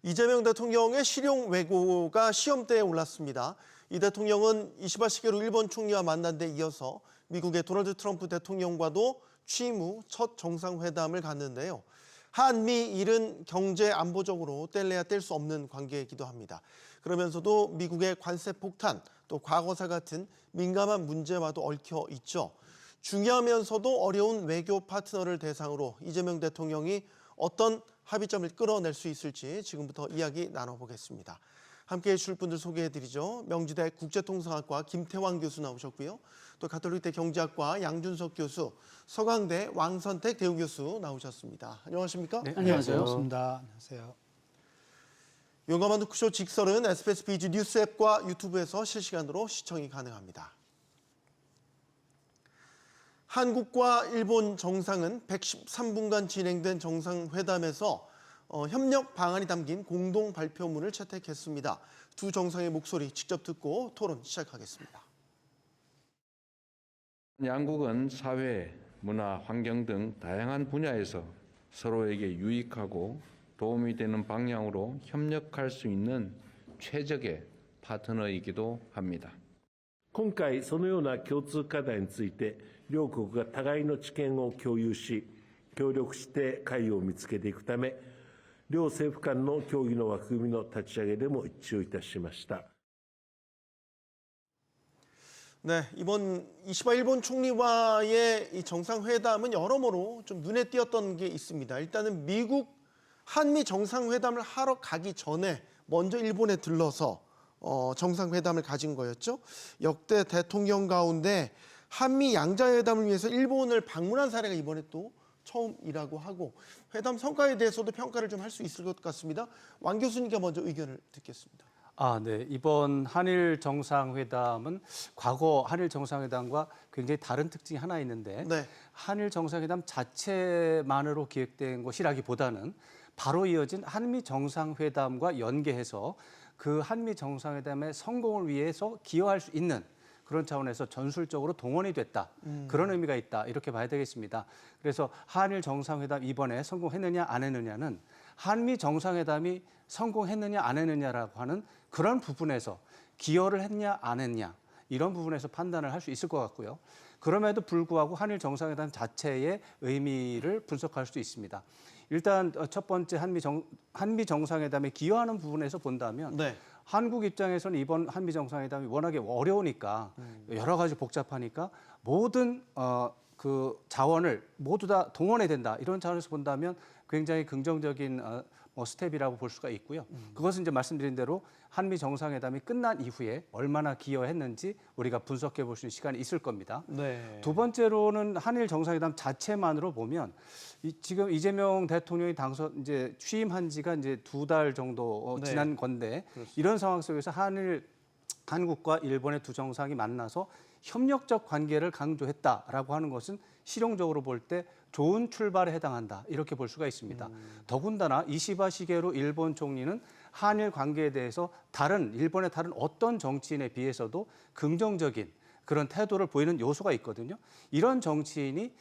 이재명 대통령의 실용 외고가 시험대에 올랐습니다. 이 대통령은 이시바 시게루 일본 총리와 만난 데 이어서 미국의 도널드 트럼프 대통령과도 취임 후 첫 정상회담을 갖는데요. 한미일은 경제 안보적으로 뗄래야 뗄 수 없는 관계이기도 합니다. 그러면서도 미국의 관세 폭탄, 또 과거사 같은 민감한 문제와도 얽혀 있죠. 중요하면서도 어려운 외교 파트너를 대상으로 이재명 대통령이 어떤 합의점을 끌어낼 수 있을지 지금부터 이야기 나눠보겠습니다. 함께해 주실 분들 소개해드리죠. 명지대 국제통상학과 김태환 교수 나오셨고요. 또 가톨릭대 경제학과 양준석 교수, 서강대 왕선택 대우교수 나오셨습니다. 안녕하십니까? 네, 안녕하세요. 반갑습니다. 안녕하세요. 용감한 토크쇼 직설은 SBS 비즈 뉴스 앱과 유튜브에서 실시간으로 시청이 가능합니다. 한국과 일본 정상은 113분간 진행된 정상회담에서 협력 방안이 담긴 공동 발표문을 채택했습니다. 두 정상의 목소리 직접 듣고 토론 시작하겠습니다. 양국은 사회, 문화, 환경 등 다양한 분야에서 서로에게 유익하고 도움이 되는 방향으로 협력할 수 있는 최적의 파트너이기도 합니다. 今回そのような共通課題について両国が互いの知見を共有し協力して解を見つけていくため両政府間の協議の枠組みの立ち上げでも一致をいたしました。 네, 이번 이시바 일본 총리와의 이 정상회담은 여러모로 좀 눈에 띄었던 게 있습니다. 일단은 미국 한미 정상회담을 하러 가기 전에 먼저 일본에 들러서 정상회담을 가진 거였죠. 역대 대통령 가운데 한미 양자회담을 위해서 일본을 방문한 사례가 이번에 또 처음이라고 하고 회담 성과에 대해서도 평가를 좀 할 수 있을 것 같습니다. 왕 교수님께 먼저 의견을 듣겠습니다. 네. 이번 한일 정상회담은 과거 한일 정상회담과 굉장히 다른 특징이 하나 있는데 네. 한일 정상회담 자체만으로 기획된 것이라기보다는 바로 이어진 한미 정상회담과 연계해서 그 한미 정상회담의 성공을 위해서 기여할 수 있는 그런 차원에서 전술적으로 동원이 됐다. 그런 의미가 있다. 이렇게 봐야 되겠습니다. 그래서 한일 정상회담 이번에 성공했느냐 안 했느냐는 한미 정상회담이 성공했느냐 안 했느냐라고 하는 그런 부분에서 기여를 했냐 안 했냐 이런 부분에서 판단을 할 수 있을 것 같고요. 그럼에도 불구하고 한일 정상회담 자체의 의미를 분석할 수 있습니다. 일단 첫 번째 한미 정상회담에 기여하는 부분에서 본다면 네. 한국 입장에서는 이번 한미 정상회담이 워낙에 어려우니까 여러 가지 복잡하니까 모든 그 자원을 모두 다 동원해야 된다. 이런 차원에서 본다면 굉장히 긍정적인 스텝이라고 볼 수가 있고요. 그것은 이제 말씀드린 대로 한미 정상회담이 끝난 이후에 얼마나 기여했는지 우리가 분석해 볼 수 있는 시간이 있을 겁니다. 네. 두 번째로는 한일 정상회담 자체만으로 보면 지금 이재명 대통령이 이제 취임한 지가 이제 2달 정도 네. 지난 건데 그렇습니다. 이런 상황 속에서 한국과 일본의 두 정상이 만나서 협력적 관계를 강조했다라고 하는 것은 실용적으로 볼 때 좋은 출발에 해당한다 이렇게 볼 수가 있습니다. 더군다나 이시바 시게루 일본 총리는 한일 관계에 대해서 일본의 다른 어떤 정치인에 비해서도 긍정적인 그런 태도를 보이는 요소가 있거든요. 이런 정치인이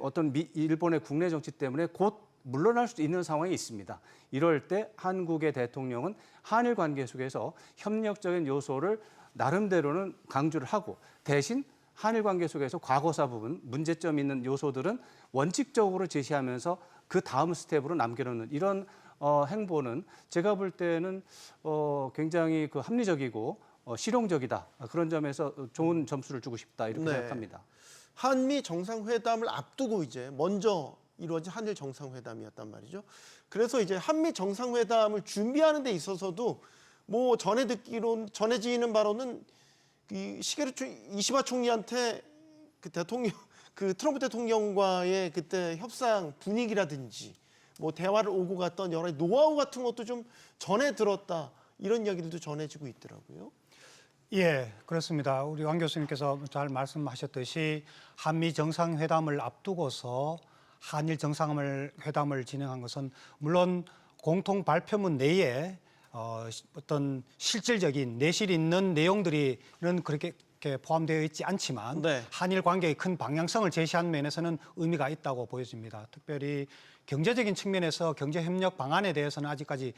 어떤 일본의 국내 정치 때문에 곧 물러날 수 있는 상황이 있습니다. 이럴 때 한국의 대통령은 한일 관계 속에서 협력적인 요소를 나름대로는 강조를 하고 대신 한일 관계 속에서 과거사 부분, 문제점 있는 요소들은 원칙적으로 제시하면서 그 다음 스텝으로 남겨놓는 이런 행보는 제가 볼 때는 굉장히 그 합리적이고 실용적이다. 그런 점에서 좋은 점수를 주고 싶다 이렇게 네. 생각합니다. 한미 정상회담을 앞두고 이제 먼저 이루어진 한일 정상회담이었단 말이죠. 그래서 이제 한미 정상회담을 준비하는 데 있어서도 뭐 전해지는 바로는 이 이시바 총리한테 그 트럼프 대통령과의 그때 협상 분위기라든지 뭐 대화를 오고 갔던 여러 노하우 같은 것도 좀 전해 들었다 이런 이야기들도 전해지고 있더라고요. 예, 그렇습니다. 우리 왕 교수님께서 잘 말씀하셨듯이 한미 정상회담을 앞두고서 한일 정상회담을 진행한 것은 물론 공통 발표문 내에 어떤 실질적인 내실 있는 내용들이 그렇게 이렇게 포함되어 있지 않지만 네. 한일 관계의 큰 방향성을 제시한 면에서는 의미가 있다고 보여집니다. 특별히 경제적인 측면에서 경제협력 방안에 대해서는 아직까지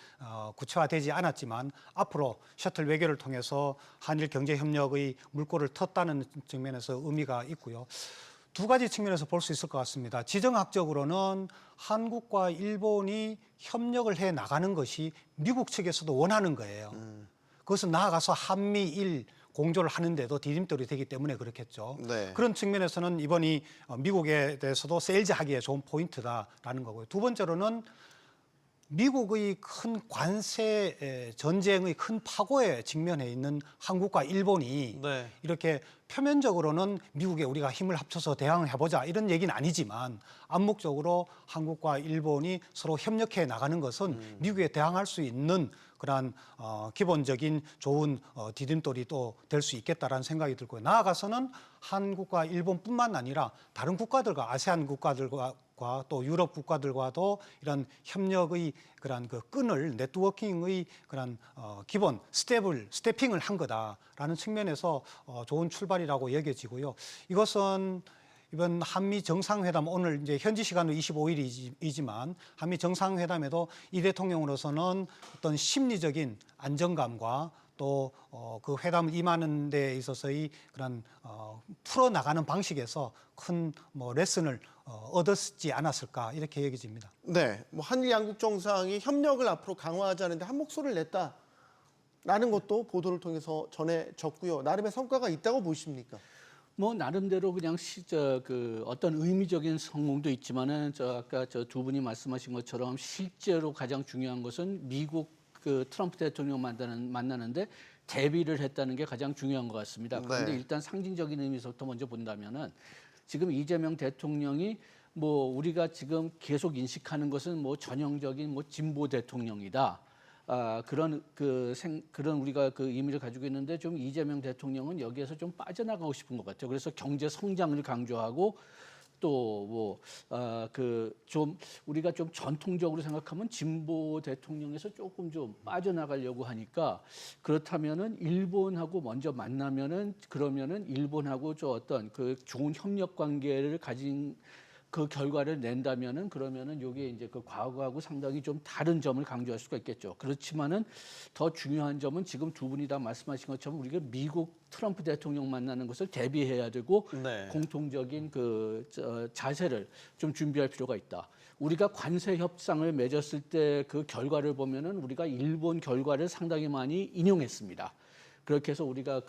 구체화되지 않았지만 앞으로 셔틀 외교를 통해서 한일 경제협력의 물꼬를 텄다는 측면에서 의미가 있고요. 두 가지 측면에서 볼 수 있을 것 같습니다. 지정학적으로는 한국과 일본이 협력을 해 나가는 것이 미국 측에서도 원하는 거예요. 그것은 나아가서 한미일 공조를 하는데도 디딤돌이 되기 때문에 그렇겠죠. 네. 그런 측면에서는 이번이 미국에 대해서도 세일즈하기에 좋은 포인트다라는 거고요. 두 번째로는 미국의 큰 관세 전쟁의 큰 파고에 직면해 있는 한국과 일본이 네. 이렇게 표면적으로는 미국에 우리가 힘을 합쳐서 대항을 해보자 이런 얘기는 아니지만 암묵적으로 한국과 일본이 서로 협력해 나가는 것은 미국에 대항할 수 있는 그러한 기본적인 좋은 디딤돌이 또 될 수 있겠다라는 생각이 들고요. 나아가서는 한국과 일본뿐만 아니라 다른 국가들과 아세안 국가들과 또 유럽 국가들과도 이런 협력의 그런 그 끈을 네트워킹의 그런 기본 스태핑을 한 거다라는 측면에서 좋은 출발이라고 여겨지고요. 이것은 이번 한미 정상회담 오늘 이제 현지 시간으로 25일이지만 한미 정상회담에도 이 대통령으로서는 어떤 심리적인 안정감과 또 그 회담을 임하는 데 있어서의 그런 풀어나가는 방식에서 큰 뭐 레슨을 얻었지 않았을까 이렇게 여겨집니다. 네, 뭐 한일 양국 정상이 협력을 앞으로 강화하자는데 한 목소리를 냈다라는 것도 보도를 통해서 전해졌고요. 나름의 성과가 있다고 보십니까? 뭐 나름대로 그냥 그 어떤 의미적인 성공도 있지만은 아까 두 분이 말씀하신 것처럼 실제로 가장 중요한 것은 미국 그 트럼프 대통령 만나는데 대비를 했다는 게 가장 중요한 것 같습니다. 그런데 네. 일단 상징적인 의미에서부터 먼저 본다면은 지금 이재명 대통령이 뭐 우리가 지금 계속 인식하는 것은 뭐 전형적인 뭐 진보 대통령이다. 그런 우리가 그 의미를 가지고 있는데 좀 이재명 대통령은 여기에서 좀 빠져나가고 싶은 것 같아요. 그래서 경제 성장을 강조하고 또 좀 우리가 좀 전통적으로 생각하면 진보 대통령에서 조금 좀 빠져나가려고 하니까 그렇다면은 일본하고 먼저 만나면은 그러면은 일본하고 어떤 그 좋은 협력 관계를 가진 그 결과를 낸다면은 그러면은 이게 이제 그 과거하고 상당히 좀 다른 점을 강조할 수가 있겠죠. 그렇지만은 더 중요한 점은 지금 두 분이 다 말씀하신 것처럼 우리가 미국 트럼프 대통령 만나는 것을 대비해야 되고 네. 공통적인 자세를 좀 준비할 필요가 있다. 우리가 관세 협상을 맺었을 때 그 결과를 보면은 우리가 일본 결과를 상당히 많이 인용했습니다. 그렇게 해서 우리가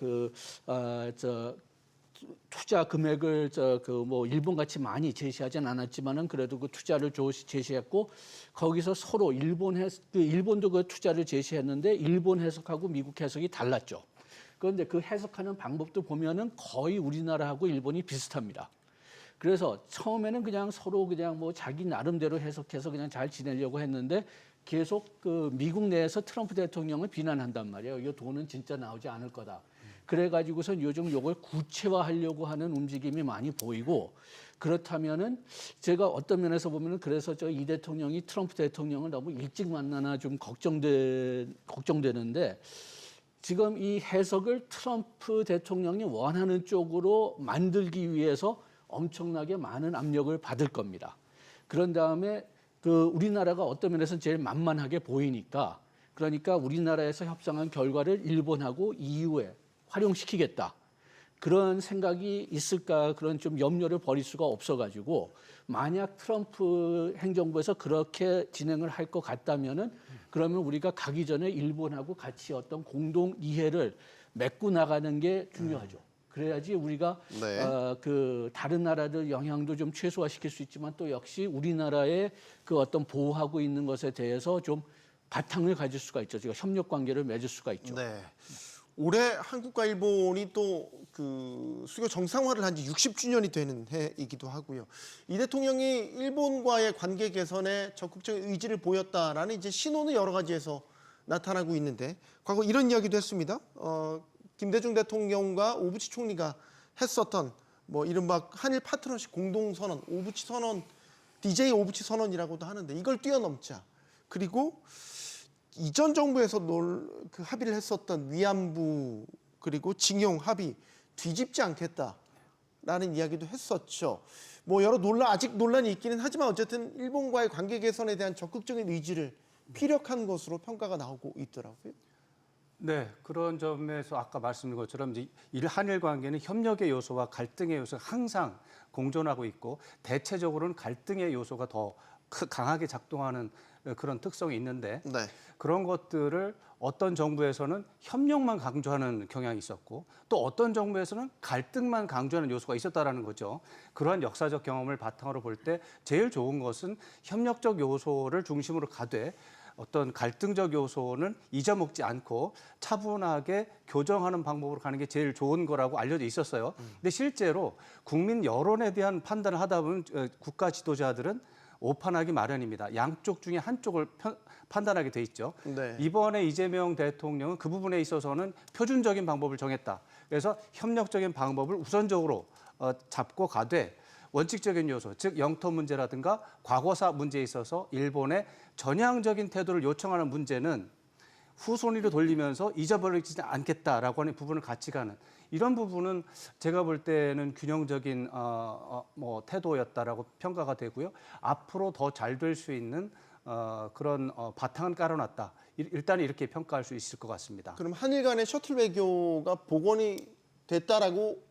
투자 금액을 뭐 일본 같이 많이 제시하진 않았지만은 그래도 그 투자를 제시했고 거기서 서로 일본도 그 투자를 제시했는데 일본 해석하고 미국 해석이 달랐죠. 그런데 그 해석하는 방법도 보면은 거의 우리나라하고 일본이 비슷합니다. 그래서 처음에는 그냥 서로 그냥 뭐 자기 나름대로 해석해서 그냥 잘 지내려고 했는데 계속 그 미국 내에서 트럼프 대통령을 비난한단 말이에요. 이 돈은 진짜 나오지 않을 거다. 그래가지고선 요즘 이걸 구체화하려고 하는 움직임이 많이 보이고 그렇다면은 제가 어떤 면에서 보면은 그래서 이 대통령이 트럼프 대통령을 너무 일찍 만나나 좀 걱정되는데 지금 이 해석을 트럼프 대통령이 원하는 쪽으로 만들기 위해서 엄청나게 많은 압력을 받을 겁니다. 그런 다음에 우리나라가 어떤 면에서는 제일 만만하게 보이니까 그러니까 우리나라에서 협상한 결과를 일본하고 EU에 활용시키겠다. 그런 생각이 있을까 그런 좀 염려를 버릴 수가 없어가지고 만약 트럼프 행정부에서 그렇게 진행을 할 것 같다면은 그러면 우리가 가기 전에 일본하고 같이 어떤 공동 이해를 맺고 나가는 게 중요하죠. 그래야지 우리가 네. 다른 나라들 영향도 좀 최소화시킬 수 있지만 또 역시 우리나라의 그 어떤 보호하고 있는 것에 대해서 좀 바탕을 가질 수가 있죠. 제가 협력 관계를 맺을 수가 있죠. 네. 올해 한국과 일본이 또 그 수교 정상화를 한 지 60주년이 되는 해이기도 하고요. 이 대통령이 일본과의 관계 개선에 적극적인 의지를 보였다라는 이제 신호는 여러 가지에서 나타나고 있는데 과거 이런 이야기도 했습니다. 김대중 대통령과 오부치 총리가 했었던 뭐 이른바 한일 파트너십 공동선언, 오부치 선언, DJ 오부치 선언이라고도 하는데 이걸 뛰어넘자. 그리고 이전 정부에서 합의를 했었던 위안부 그리고 징용 합의 뒤집지 않겠다라는 이야기도 했었죠. 뭐 아직 논란이 있기는 하지만 어쨌든 일본과의 관계 개선에 대한 적극적인 의지를 피력한 것으로 평가가 나오고 있더라고요. 네, 그런 점에서 아까 말씀드린 것처럼 이제 한일 관계는 협력의 요소와 갈등의 요소가 항상 공존하고 있고 대체적으로는 갈등의 요소가 더 강하게 작동하는 그런 특성이 있는데 네. 그런 것들을 어떤 정부에서는 협력만 강조하는 경향이 있었고 또 어떤 정부에서는 갈등만 강조하는 요소가 있었다라는 거죠. 그러한 역사적 경험을 바탕으로 볼 때 제일 좋은 것은 협력적 요소를 중심으로 가되 어떤 갈등적 요소는 잊어먹지 않고 차분하게 교정하는 방법으로 가는 게 제일 좋은 거라고 알려져 있었어요. 근데 실제로 국민 여론에 대한 판단을 하다 보면 국가 지도자들은 오판하기 마련입니다. 양쪽 중에 한쪽을 판단하게 돼 있죠. 네. 이번에 이재명 대통령은 그 부분에 있어서는 표준적인 방법을 정했다. 그래서 협력적인 방법을 우선적으로 잡고 가되 원칙적인 요소, 즉 영토 문제라든가 과거사 문제에 있어서 일본의 전향적인 태도를 요청하는 문제는 후손위로 돌리면서 잊어버리지 않겠다라고 하는 부분을 같이 가는 이런 부분은 제가 볼 때는 균형적인 태도였다라고 평가가 되고요. 앞으로 더 잘 될 수 있는 그런 바탕은 깔아놨다. 일단 이렇게 평가할 수 있을 것 같습니다. 그럼 한일 간의 셔틀 외교가 복원이 됐다라고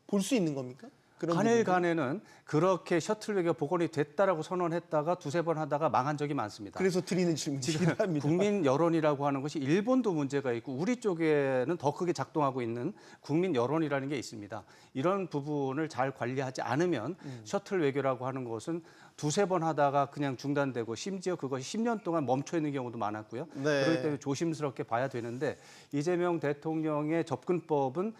볼 수 있는 겁니까? 그런 한일 부분들? 간에는 그렇게 셔틀 외교가 복원이 됐다라고 선언했다가 두세 번 하다가 망한 적이 많습니다. 그래서 드리는 질문이긴 합니다. 국민 여론이라고 하는 것이 일본도 문제가 있고 우리 쪽에는 더 크게 작동하고 있는 국민 여론이라는 게 있습니다. 이런 부분을 잘 관리하지 않으면 셔틀 외교라고 하는 것은 두세 번 하다가 그냥 중단되고 심지어 그것이 10년 동안 멈춰 있는 경우도 많았고요. 네. 그렇기 때문에 조심스럽게 봐야 되는데 이재명 대통령의 접근법은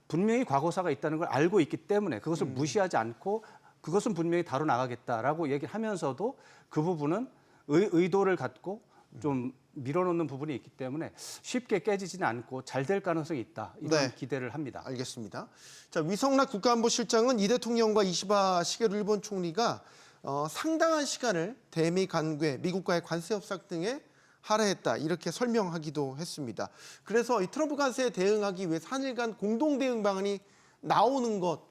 분명히 과거사가 있다는 걸 알고 있기 때문에 그것을 무시하지 않고 그것은 분명히 다뤄나가겠다라고 얘기하면서도 그 부분은 의도를 갖고 좀 밀어놓는 부분이 있기 때문에 쉽게 깨지지는 않고 잘 될 가능성이 있다. 이런 네. 기대를 합니다. 알겠습니다. 자, 위성락 국가안보실장은 이 대통령과 이시바 시게루 일본 총리가 상당한 시간을 대미 관계, 미국과의 관세 협상 등에 할애했다 이렇게 설명하기도 했습니다. 그래서 이 트럼프 관세에 대응하기 위해 한일 간 공동 대응 방안이 나오는 것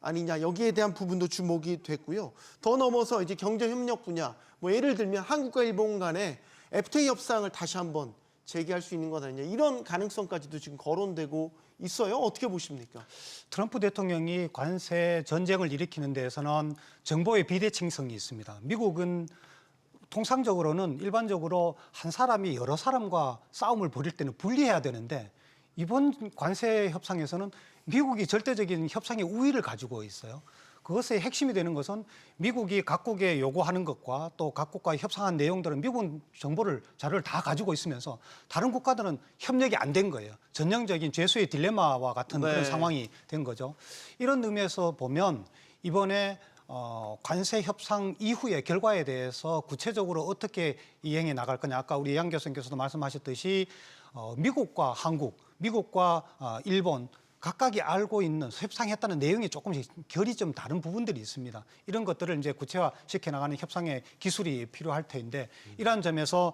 아니냐 여기에 대한 부분도 주목이 됐고요. 더 넘어서 이제 경제 협력 분야 뭐 예를 들면 한국과 일본 간의 FTA 협상을 다시 한번 재개할 수 있는 것 아니냐 이런 가능성까지도 지금 거론되고 있어요. 어떻게 보십니까? 트럼프 대통령이 관세 전쟁을 일으키는 데에서는 정보의 비대칭성이 있습니다. 미국은 통상적으로는 일반적으로 한 사람이 여러 사람과 싸움을 벌일 때는 분리해야 되는데 이번 관세 협상에서는 미국이 절대적인 협상의 우위를 가지고 있어요. 그것의 핵심이 되는 것은 미국이 각국에 요구하는 것과 또 각국과 협상한 내용들은 미국은 자료를 다 가지고 있으면서 다른 국가들은 협력이 안 된 거예요. 전형적인 죄수의 딜레마와 같은 네. 그런 상황이 된 거죠. 이런 의미에서 보면 이번에 관세 협상 이후의 결과에 대해서 구체적으로 어떻게 이행해 나갈 거냐. 아까 우리 양 교수님께서도 말씀하셨듯이 미국과 한국, 미국과 일본 각각이 알고 있는 협상했다는 내용이 조금씩 결이 좀 다른 부분들이 있습니다. 이런 것들을 이제 구체화시켜 나가는 협상의 기술이 필요할 터인데 이러한 점에서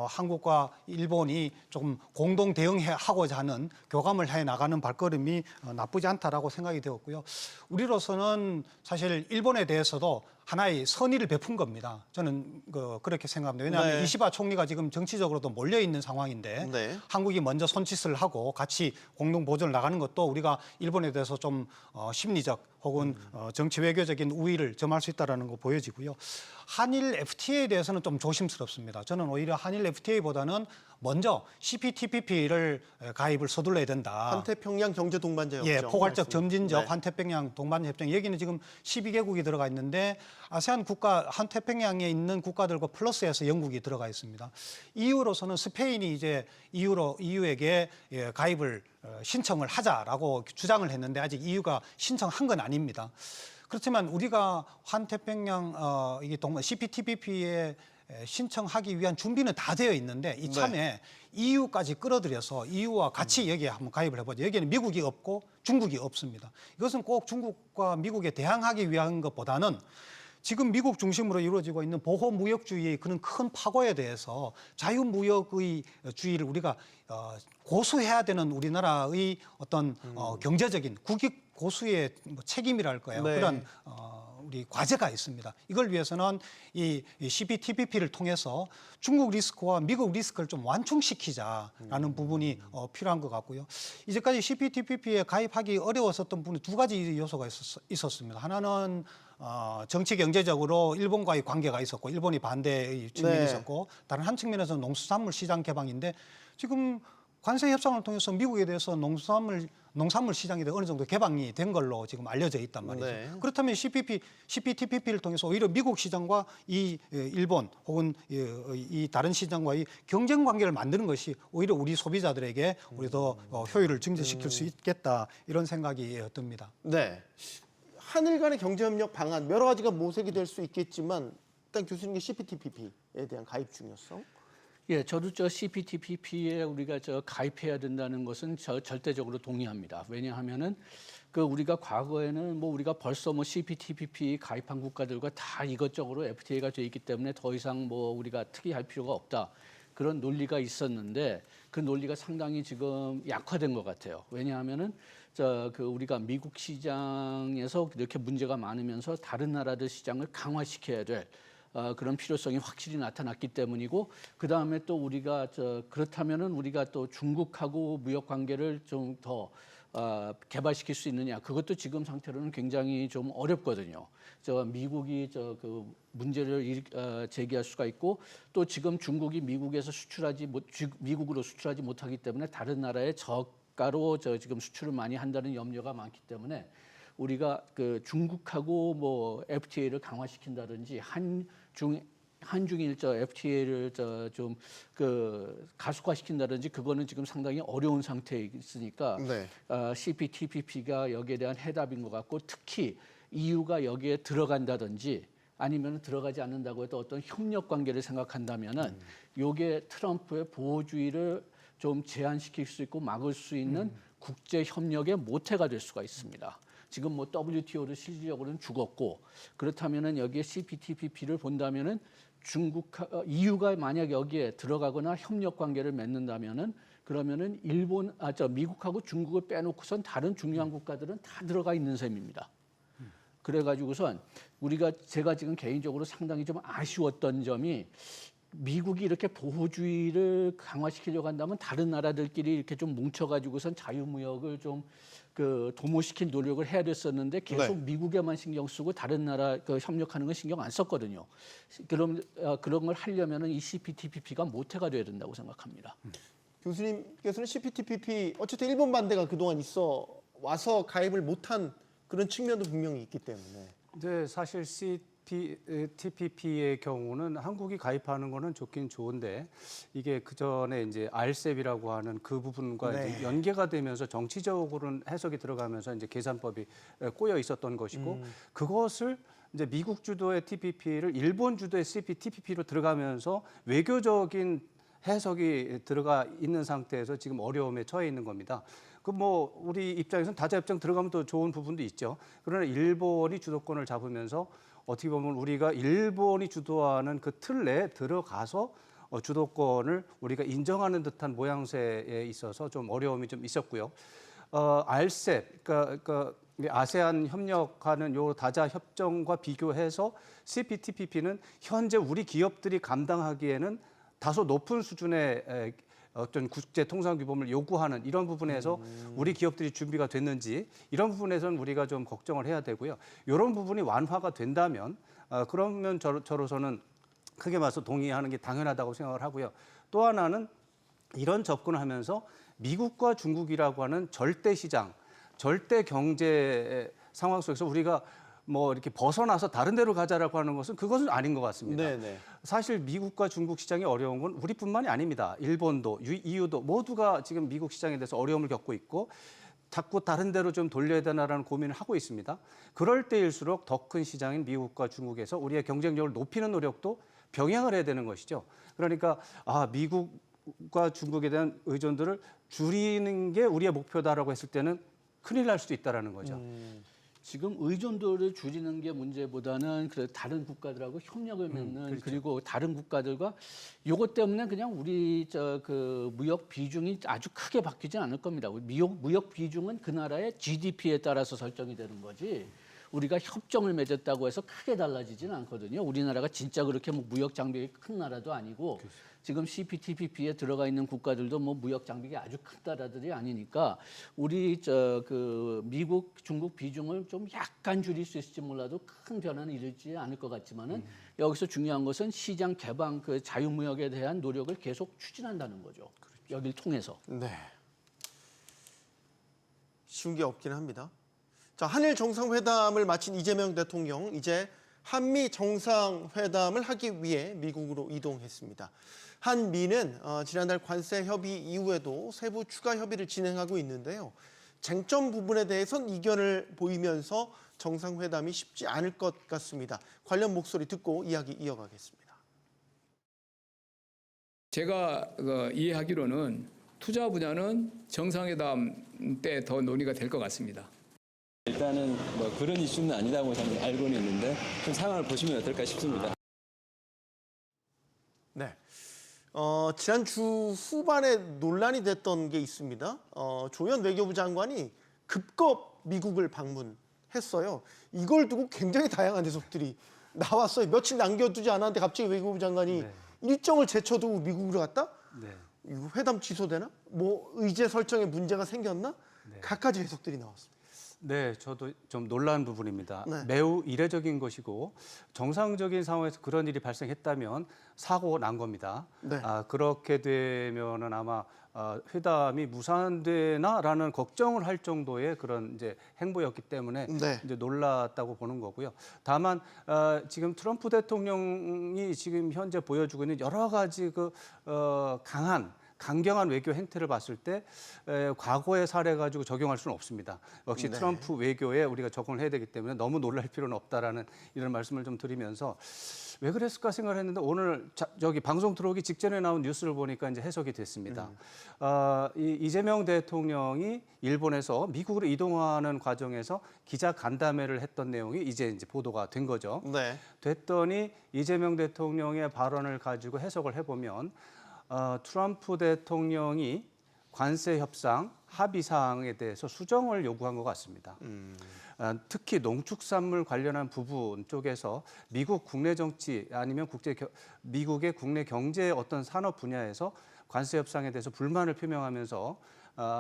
한국과 일본이 조금 공동 대응하고자 하는 교감을 해 나가는 발걸음이 나쁘지 않다라고 생각이 되었고요. 우리로서는 사실 일본에 대해서도 하나의 선의를 베푼 겁니다. 저는 그렇게 생각합니다. 왜냐하면 네. 이시바 총리가 지금 정치적으로도 몰려 있는 상황인데 네. 한국이 먼저 손짓을 하고 같이 공동 보조를 나가는 것도 우리가 일본에 대해서 좀 심리적 혹은 정치 외교적인 우위를 점할 수 있다는 거 보여지고요. 한일 FTA에 대해서는 좀 조심스럽습니다. 저는 오히려 한일 FTA보다는 먼저 CPTPP를 가입을 서둘러야 된다. 환태평양 경제 동반자 협정. 예, 포괄적 말씀. 점진적 네. 환태평양 동반자 협정. 여기는 지금 12개국이 들어가 있는데 아세안 국가 환태평양에 있는 국가들과 플러스해서 영국이 들어가 있습니다. EU로서는 스페인이 이제 EU에게 가입을 신청을 하자라고 주장을 했는데 아직 EU가 신청한 건 아닙니다. 그렇지만 우리가 환태평양 이게 CPTPP에 신청하기 위한 준비는 다 되어 있는데 이참에 EU까지 끌어들여서 EU와 같이 여기에 한번 가입을 해보죠. 여기에는 미국이 없고 중국이 없습니다. 이것은 꼭 중국과 미국에 대항하기 위한 것보다는 지금 미국 중심으로 이루어지고 있는 보호무역주의의 그런 큰 파고에 대해서 자유무역의 주의를 우리가 고수해야 되는 우리나라의 어떤 경제적인 국익 고수의 뭐 책임이랄까요? 네. 그런 우리 과제가 있습니다. 이걸 위해서는 이 CPTPP를 통해서 중국 리스크와 미국 리스크를 좀 완충시키자라는 부분이 필요한 것 같고요. 이제까지 CPTPP에 가입하기 어려웠었던 부분이 두 가지 요소가 있었습니다. 하나는 정치 경제적으로 일본과의 관계가 있었고 일본이 반대의 측면이 네. 있었고 다른 한 측면에서는 농수산물 시장 개방인데 지금 관세 협상을 통해서 미국에 대해서 농산물 시장에 대해 어느 정도 개방이 된 걸로 지금 알려져 있단 말이죠. 네. 그렇다면 CPTPP를 통해서 오히려 미국 시장과 이 일본 혹은 이 다른 시장과의 경쟁 관계를 만드는 것이 오히려 우리 소비자들에게 우리 더 효율을 증대시킬 수 있겠다 이런 생각이 듭니다. 네. 한일 간의 경제협력 방안 여러 가지가 모색이 될 수 있겠지만 일단 교수님의 CPTPP에 대한 가입 중요성. 예, 저도 저 CPTPP에 우리가 저 가입해야 된다는 것은 절대적으로 동의합니다. 왜냐하면은 그 우리가 과거에는 뭐 우리가 벌써 뭐 CPTPP 가입한 국가들과 다 이것저것으로 FTA가 돼 있기 때문에 더 이상 뭐 우리가 특이할 필요가 없다. 그런 논리가 있었는데 그 논리가 상당히 지금 약화된 것 같아요. 왜냐하면은 그 우리가 미국 시장에서 이렇게 문제가 많으면서 다른 나라들 시장을 강화시켜야 될 그런 필요성이 확실히 나타났기 때문이고 그 다음에 또 우리가 그렇다면은 우리가 또 중국하고 무역 관계를 좀 더 개발시킬 수 있느냐 그것도 지금 상태로는 굉장히 좀 어렵거든요. 미국이 그 문제를 제기할 수가 있고 또 지금 중국이 미국으로 수출하지 못하기 때문에 다른 나라의 저가로 지금 수출을 많이 한다는 염려가 많기 때문에 우리가 그 중국하고 뭐 FTA를 강화시킨다든지 한중일 FTA를 좀 그 가속화시킨다든지 그거는 지금 상당히 어려운 상태에 있으니까 네. CPTPP가 여기에 대한 해답인 것 같고 특히 EU가 여기에 들어간다든지 아니면 들어가지 않는다고 해도 어떤 협력 관계를 생각한다면은 요게 트럼프의 보호주의를 좀 제한시킬 수 있고 막을 수 있는 국제 협력의 모태가 될 수가 있습니다. 지금 뭐 WTO를 실질적으로는 죽었고 그렇다면은 여기에 CPTPP를 본다면은 EU가 만약 여기에 들어가거나 협력 관계를 맺는다면은 그러면은 미국하고 중국을 빼놓고선 다른 중요한 국가들은 다 들어가 있는 셈입니다. 그래가지고선 제가 지금 개인적으로 상당히 좀 아쉬웠던 점이 미국이 이렇게 보호주의를 강화시키려고 한다면 다른 나라들끼리 이렇게 좀 뭉쳐가지고선 자유무역을 좀 그 도모시킬 노력을 해야 됐었는데 계속 네. 미국에만 신경 쓰고 다른 나라 협력하는 건 신경 안 썼거든요. 그럼 그런 걸 하려면은 이 CPTPP가 모태가 돼야 된다고 생각합니다. 교수님께서는 CPTPP 어쨌든 일본 반대가 그동안 있어 와서 가입을 못한 그런 측면도 분명히 있기 때문에. 근데 사실 CPTPP의 경우는 한국이 가입하는 거는 좋긴 좋은데 이게 그 전에 이제 RCEP이라고 하는 그 부분과 네. 이제 연계가 되면서 정치적으로는 해석이 들어가면서 이제 계산법이 꼬여 있었던 것이고 그것을 이제 미국 주도의 TPP를 일본 주도의 CPTPP로 들어가면서 외교적인 해석이 들어가 있는 상태에서 지금 어려움에 처해 있는 겁니다. 그 뭐 우리 입장에서는 다자 협정 들어가면 더 좋은 부분도 있죠. 그러나 일본이 주도권을 잡으면서 어떻게 보면 우리가 일본이 주도하는 그 틀 내에 들어가서 주도권을 우리가 인정하는 듯한 모양새에 있어서 좀 어려움이 좀 있었고요. RCEP, 그러니까 아세안 협력하는 요 다자 협정과 비교해서 CPTPP는 현재 우리 기업들이 감당하기에는 다소 높은 수준의 어떤 국제 통상 규범을 요구하는 이런 부분에서 우리 기업들이 준비가 됐는지 이런 부분에서는 우리가 좀 걱정을 해야 되고요. 이런 부분이 완화가 된다면 그러면 저로서는 크게 봐서 동의하는 게 당연하다고 생각을 하고요. 또 하나는 이런 접근을 하면서 미국과 중국이라고 하는 절대 시장, 절대 경제 상황 속에서 우리가 뭐 이렇게 벗어나서 다른 데로 가자라고 하는 그것은 아닌 것 같습니다. 네네. 사실 미국과 중국 시장이 어려운 건 우리뿐만이 아닙니다. 일본도, EU도 모두가 지금 미국 시장에 대해서 어려움을 겪고 있고 자꾸 다른 데로 좀 돌려야 되나라는 고민을 하고 있습니다. 그럴 때일수록 더 큰 시장인 미국과 중국에서 우리의 경쟁력을 높이는 노력도 병행을 해야 되는 것이죠. 그러니까 미국과 중국에 대한 의존도를 줄이는 게 우리의 목표다라고 했을 때는 큰일 날 수도 있다라는 거죠. 지금 의존도를 줄이는 게 문제보다는 그 다른 국가들하고 협력을 맺는 그리고 다른 국가들과 요것 때문에 그냥 우리 그 무역 비중이 아주 크게 바뀌지 않을 겁니다. 무역 비중은 그 나라의 GDP에 따라서 설정이 되는 거지. 우리가 협정을 맺었다고 해서 크게 달라지지는 않거든요. 우리나라가 진짜 그렇게 뭐 무역 장벽이 큰 나라도 아니고 지금 CPTPP에 들어가 있는 국가들도 뭐 무역 장벽이 아주 큰 나라들이 아니니까 우리 그 미국, 중국 비중을 좀 약간 줄일 수 있을지 몰라도 큰 변화는 일지 않을 것 같지만은 여기서 중요한 것은 시장 개방, 그 자유무역에 대한 노력을 계속 추진한다는 거죠. 여기를 통해서. 네. 쉬운 게 없긴 합니다. 자, 한일 정상회담을 마친 이재명 대통령 이제 한미 정상회담을 하기 위해 미국으로 이동했습니다. 한미는 지난달 관세 협의 이후에도 세부 추가 협의를 진행하고 있는데요. 쟁점 부분에 대해선 이견을 보이면서 정상회담이 쉽지 않을 것 같습니다. 관련 목소리 듣고 이야기 이어가겠습니다. 제가 이해하기로는 투자 분야는 정상회담 때 더 논의가 될 것 같습니다. 일단은 뭐 그런 이슈는 아니라고 저는 알고는 있는데 좀 상황을 보시면 어떨까 싶습니다. 네. 지난주 후반에 논란이 됐던 게 있습니다. 조현 외교부 장관이 급급 미국을 방문했어요. 이걸 두고 굉장히 다양한 해석들이 나왔어요. 며칠 남겨두지 않았는데 갑자기 외교부 장관이 일정을 제쳐두고 미국으로 갔다? 이거 회담 취소되나? 뭐 의제 설정에 문제가 생겼나? 갖가지 해석들이 나왔습니다. 네, 저도 좀 놀란 부분입니다. 네. 매우 이례적인 것이고 정상적인 상황에서 그런 일이 발생했다면 사고 난 겁니다. 네. 그렇게 되면은 아마 회담이 무산되나라는 걱정을 할 정도의 그런 이제 행보였기 때문에 네. 이제 놀랐다고 보는 거고요. 다만 지금 트럼프 대통령이 지금 현재 보여주고 있는 여러 가지 그 강경한 외교 행태를 봤을 때 과거의 사례 가지고 적용할 수는 없습니다. 역시 네. 트럼프 외교에 우리가 적응을 해야 되기 때문에 너무 놀랄 필요는 없다라는 이런 말씀을 좀 드리면서 왜 그랬을까 생각을 했는데 오늘 저기 방송 들어오기 직전에 나온 뉴스를 보니까 이제 해석이 됐습니다. 이재명 대통령이 일본에서 미국으로 이동하는 과정에서 기자 간담회를 했던 내용이 이제 보도가 된 거죠. 네. 됐더니 이재명 대통령의 발언을 가지고 해석을 해보면 트럼프 대통령이 관세 협상 합의 사항에 대해서 수정을 요구한 것 같습니다. 특히 농축산물 관련한 부분 쪽에서 미국 국내 정치 아니면 미국의 국내 경제 어떤 산업 분야에서 관세 협상에 대해서 불만을 표명하면서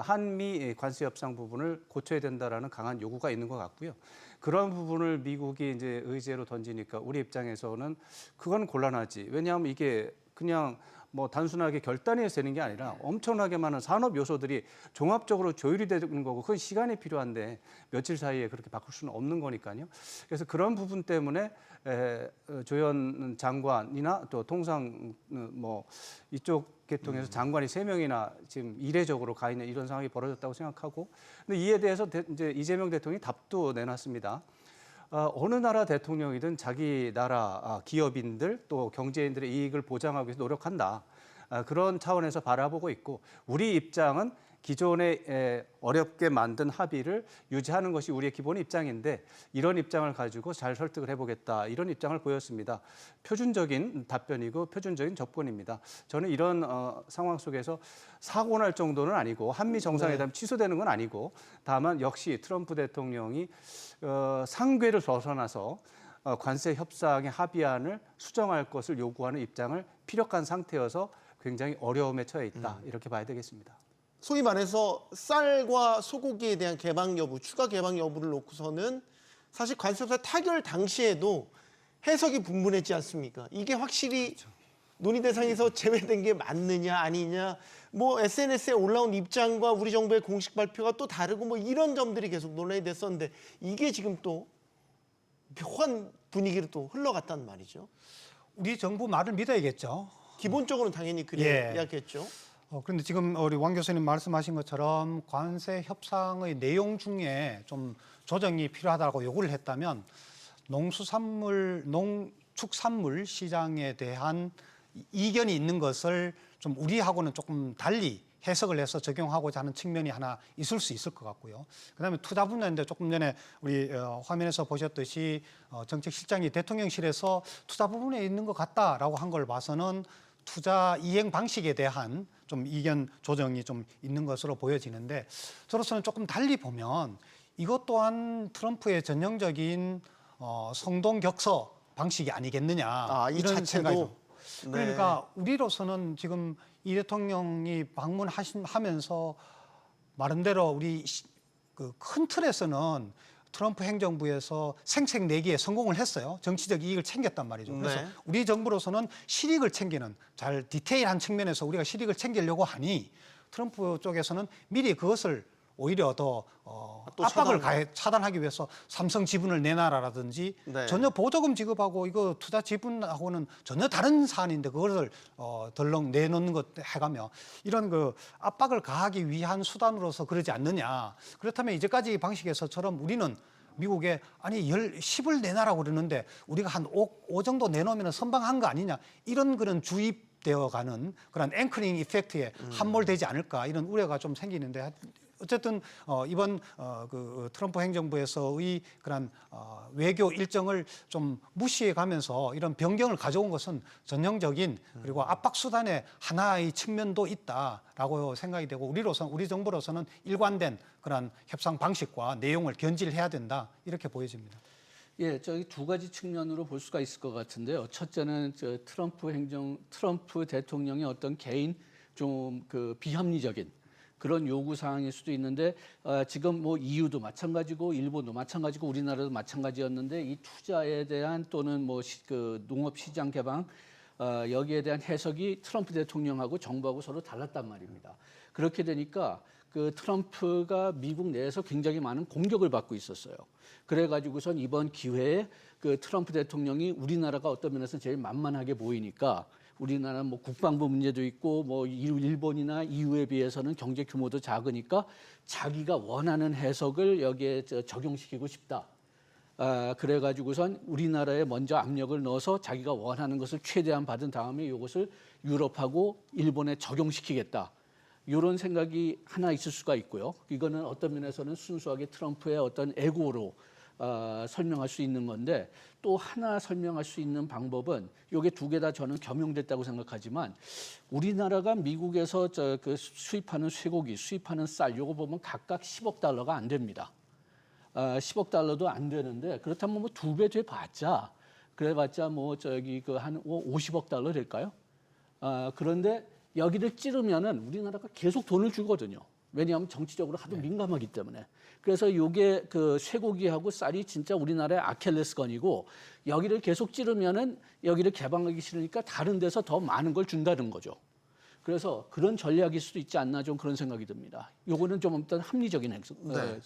한미 관세 협상 부분을 고쳐야 된다라는 강한 요구가 있는 것 같고요. 그런 부분을 미국이 이제 의제로 던지니까 우리 입장에서는 그건 곤란하지. 왜냐하면 이게 그냥 뭐 단순하게 결단해서 되는 게 아니라 엄청나게 많은 산업 요소들이 종합적으로 조율이 되는 거고 그건 시간이 필요한데 며칠 사이에 그렇게 바꿀 수는 없는 거니까요. 그래서 그런 부분 때문에 조현 장관이나 또 통상 뭐 이쪽 계통에서 장관이 3명이나 지금 이례적으로 가 있는 이런 상황이 벌어졌다고 생각하고 근데 이에 대해서 이제 이재명 대통령이 답도 내놨습니다. 어느 나라 대통령이든 자기 나라 기업인들 또 경제인들의 이익을 보장하기 위해서 노력한다. 그런 차원에서 바라보고 있고 우리 입장은 기존에 어렵게 만든 합의를 유지하는 것이 우리의 기본 입장인데 이런 입장을 가지고 잘 설득을 해보겠다. 이런 입장을 보였습니다. 표준적인 답변이고 표준적인 접근입니다. 저는 이런 상황 속에서 사고 날 정도는 아니고 한미 정상회담 취소되는 건 아니고 다만 역시 트럼프 대통령이 상궤를 벗어나서 관세 협상의 합의안을 수정할 것을 요구하는 입장을 피력한 상태여서 굉장히 어려움에 처해 있다. 이렇게 봐야 되겠습니다. 소위 말해서 쌀과 소고기에 대한 개방 여부, 추가 개방 여부를 놓고서는 사실 관세협상 타결 당시에도 해석이 분분했지 않습니까? 이게 확실히 논의 대상에서 제외된 게 맞느냐 아니냐, 뭐 SNS에 올라온 입장과 우리 정부의 공식 발표가 또 다르고 뭐 이런 점들이 계속 논란이 됐었는데 이게 지금 또 묘한 분위기로 또 흘러갔단 말이죠. 우리 정부 말을 믿어야겠죠. 기본적으로는 당연히 그래야겠죠. 그런데 지금 우리 왕 교수님 말씀하신 것처럼 관세 협상의 내용 중에 좀 조정이 필요하다고 요구를 했다면 농축산물 시장에 대한 이견이 있는 것을 좀 우리하고는 조금 달리 해석을 해서 적용하고자 하는 측면이 하나 있을 수 있을 것 같고요. 그다음에 투자 분야인데 조금 전에 우리 화면에서 보셨듯이 정책실장이 대통령실에서 투자 부분에 있는 것 같다라고 한 걸 봐서는 투자 이행 방식에 대한 좀 이견 조정이 좀 있는 것으로 보여지는데 저로서는 조금 달리 보면 이것 또한 트럼프의 전형적인 성동격서 방식이 아니겠느냐 이 이런 생각이 자체도 좀. 그러니까 우리로서는 지금 이 대통령이 방문하면서 말한 대로 우리 그 큰 틀에서는 트럼프 행정부에서 생색 내기에 성공을 했어요. 정치적 이익을 챙겼단 말이죠. 그래서 네. 우리 정부로서는 실익을 챙기는 잘 디테일한 측면에서 우리가 실익을 챙기려고 하니 트럼프 쪽에서는 미리 그것을 오히려 더 또 압박을 차단하기 위해서 삼성 지분을 내놔라라든지 네. 전혀 보조금 지급하고 이거 투자 지분하고는 전혀 다른 사안인데 그것을 덜렁 내놓는 것 해가며 이런 그 압박을 가하기 위한 수단으로서 그러지 않느냐. 그렇다면 이제까지 방식에서처럼 우리는 미국에 아니 10을 내놔라고 그러는데 우리가 한 5 정도 내놓으면 선방한 거 아니냐. 이런 그런 주입되어가는 그런 앵커링 이펙트에 함몰되지 않을까 이런 우려가 좀 생기는데 어쨌든 이번 그 트럼프 행정부에서의 그런 외교 일정을 좀 무시해가면서 이런 변경을 가져온 것은 전형적인 그리고 압박 수단의 하나의 측면도 있다라고 생각이 되고 우리 정부로서는 일관된 그런 협상 방식과 내용을 견지해야 된다 이렇게 보여집니다. 예, 저기 두 가지 측면으로 볼 수가 있을 것 같은데요. 첫째는 트럼프 대통령의 어떤 개인 좀 그 비합리적인 그런 요구 사항일 수도 있는데 지금 뭐 EU도 마찬가지고 일본도 마찬가지고 우리나라도 마찬가지였는데 이 투자에 대한 또는 뭐 그 농업 시장 개방 여기에 대한 해석이 트럼프 대통령하고 정부하고 서로 달랐단 말입니다. 그렇게 되니까 그 트럼프가 미국 내에서 굉장히 많은 공격을 받고 있었어요. 그래가지고선 이번 기회에 그 트럼프 대통령이 우리나라가 어떤 면에서 제일 만만하게 보이니까 우리나라는 뭐 국방부 문제도 있고 뭐 일본이나 EU에 비해서는 경제 규모도 작으니까 자기가 원하는 해석을 여기에 적용시키고 싶다. 그래가지고선 우리나라에 먼저 압력을 넣어서 자기가 원하는 것을 최대한 받은 다음에 이것을 유럽하고 일본에 적용시키겠다. 이런 생각이 하나 있을 수가 있고요. 이거는 어떤 면에서는 순수하게 트럼프의 어떤 에고로 설명할 수 있는 건데 또 하나 설명할 수 있는 방법은 이게 두 개 다 저는 겸용됐다고 생각하지만 우리나라가 미국에서 그 수입하는 쇠고기, 수입하는 쌀 요거 보면 각각 10억 달러가 안 됩니다. 10억 달러도 안 되는데 그렇다면 뭐 2배 돼 봤자 그래봤자 뭐 저기 그 한 50억 달러 될까요? 그런데 여기를 찌르면은 우리나라가 계속 돈을 주거든요. 왜냐하면 정치적으로 하도 민감하기 때문에. 그래서 이게 그 쇠고기하고 쌀이 진짜 우리나라의 아킬레스건이고 여기를 계속 찌르면은 여기를 개방하기 싫으니까 다른 데서 더 많은 걸 준다는 거죠. 그래서 그런 전략일 수도 있지 않나 좀 그런 생각이 듭니다. 요거는 좀 어떤 합리적인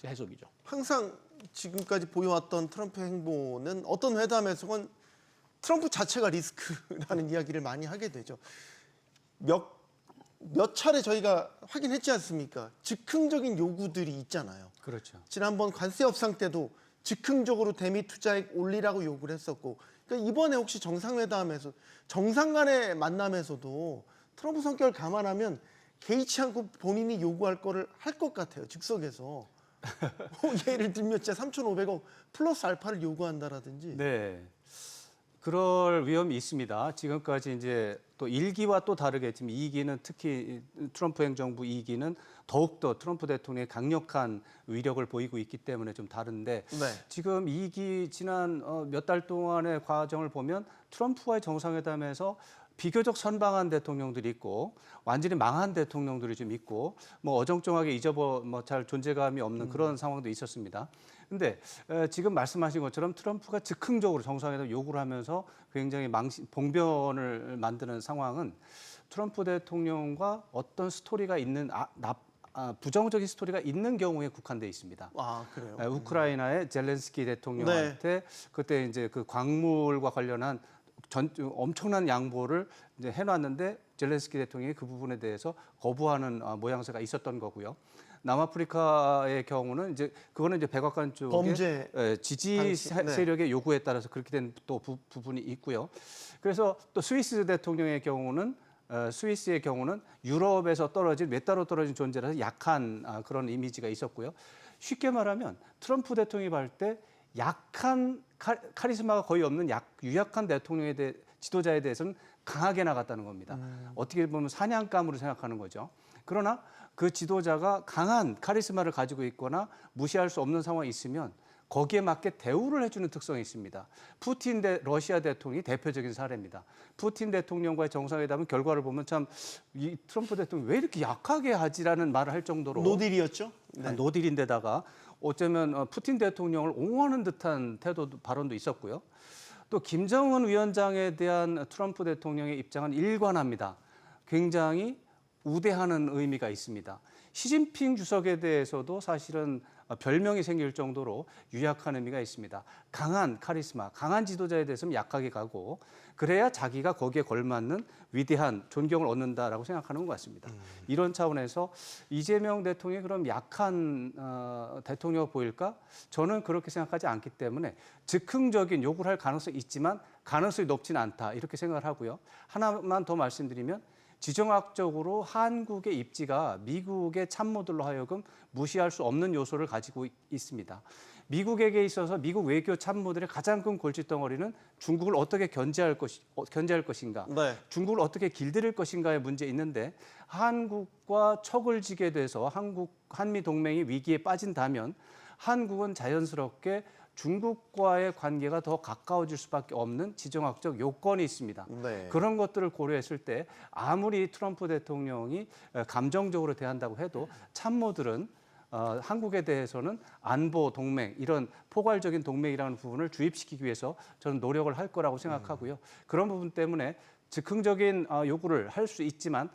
해석이죠. 항상 지금까지 보여왔던 트럼프 행보는 어떤 회담에서건 트럼프 자체가 리스크라는 이야기를 많이 하게 되죠. 몇 차례 저희가 확인했지 않습니까? 즉흥적인 요구들이 있잖아요. 그렇죠. 지난번 관세 협상 때도 즉흥적으로 대미 투자액 올리라고 요구를 했었고, 그러니까 이번에 혹시 정상회담에서 정상 간의 만남에서도 트럼프 성격을 감안하면 개의치 않고 본인이 요구할 거를 할 것 같아요. 즉석에서. 예를 들면 진짜 3,500억 플러스 알파를 요구한다라든지. 네. 그럴 위험이 있습니다. 지금까지 이제 또 1기와 또 다르겠지만 2기는 특히 트럼프 행정부 2기는 더욱더 트럼프 대통령의 강력한 위력을 보이고 있기 때문에 좀 다른데 네. 지금 2기 지난 몇 달 동안의 과정을 보면 트럼프와의 정상회담에서 비교적 선방한 대통령들이 있고 완전히 망한 대통령들이 좀 있고 뭐 어정쩡하게 잘 존재감이 없는 그런 상황도 있었습니다. 근데 지금 말씀하신 것처럼 트럼프가 즉흥적으로 정상회담 요구를 하면서 굉장히 봉변을 만드는 상황은 트럼프 대통령과 어떤 스토리가 있는 부정적인 스토리가 있는 경우에 국한돼 있습니다. 아, 그래요? 우크라이나의 젤렌스키 대통령한테 그때 이제 그 광물과 관련한 엄청난 양보를 이제 해놨는데 젤렌스키 대통령이 그 부분에 대해서 거부하는 모양새가 있었던 거고요. 남아프리카의 경우는 이제 그거는 이제 백악관 쪽의 범죄 지지 당시, 네. 세력의 요구에 따라서 그렇게 된 또 부분이 있고요. 그래서 또 스위스 대통령의 경우는 스위스의 경우는 유럽에서 떨어진 외따로 떨어진 존재라서 약한 그런 이미지가 있었고요. 쉽게 말하면 트럼프 대통령이 볼 때 약한 카리스마가 거의 없는 유약한 지도자에 대해서는 강하게 나갔다는 겁니다. 어떻게 보면 사냥감으로 생각하는 거죠. 그러나 그 지도자가 강한 카리스마를 가지고 있거나 무시할 수 없는 상황이 있으면 거기에 맞게 대우를 해주는 특성이 있습니다. 푸틴 러시아 대통령이 대표적인 사례입니다. 푸틴 대통령과의 정상회담은 결과를 보면 참 이 트럼프 대통령이 왜 이렇게 약하게 하지라는 말을 할 정도로 노딜이었죠. 노딜인데다가 어쩌면 푸틴 대통령을 옹호하는 듯한 발언도 있었고요. 또 김정은 위원장에 대한 트럼프 대통령의 입장은 일관합니다. 굉장히 우대하는 의미가 있습니다. 시진핑 주석에 대해서도 사실은 별명이 생길 정도로 유약한 의미가 있습니다. 강한 카리스마, 강한 지도자에 대해서는 약하게 가고 그래야 자기가 거기에 걸맞는 위대한 존경을 얻는다라고 생각하는 것 같습니다. 이런 차원에서 이재명 대통령이 그럼 약한 대통령이 보일까? 저는 그렇게 생각하지 않기 때문에 즉흥적인 요구를 할 가능성이 있지만 가능성이 높지는 않다 이렇게 생각을 하고요. 하나만 더 말씀드리면 지정학적으로 한국의 입지가 미국의 참모들로 하여금 무시할 수 없는 요소를 가지고 있습니다. 미국에게 있어서 미국 외교 참모들의 가장 큰 골칫덩어리는 중국을 어떻게 견제할 것인가, 네. 중국을 어떻게 길들일 것인가의 문제 있는데 한국과 척을 지게 돼서 한미 동맹이 위기에 빠진다면 한국은 자연스럽게 중국과의 관계가 더 가까워질 수밖에 없는 지정학적 요건이 있습니다. 네. 그런 것들을 고려했을 때 아무리 트럼프 대통령이 감정적으로 대한다고 해도 참모들은 한국에 대해서는 안보 동맹 이런 포괄적인 동맹이라는 부분을 주입시키기 위해서 저는 노력을 할 거라고 생각하고요. 그런 부분 때문에 즉흥적인 요구를 할 수 있지만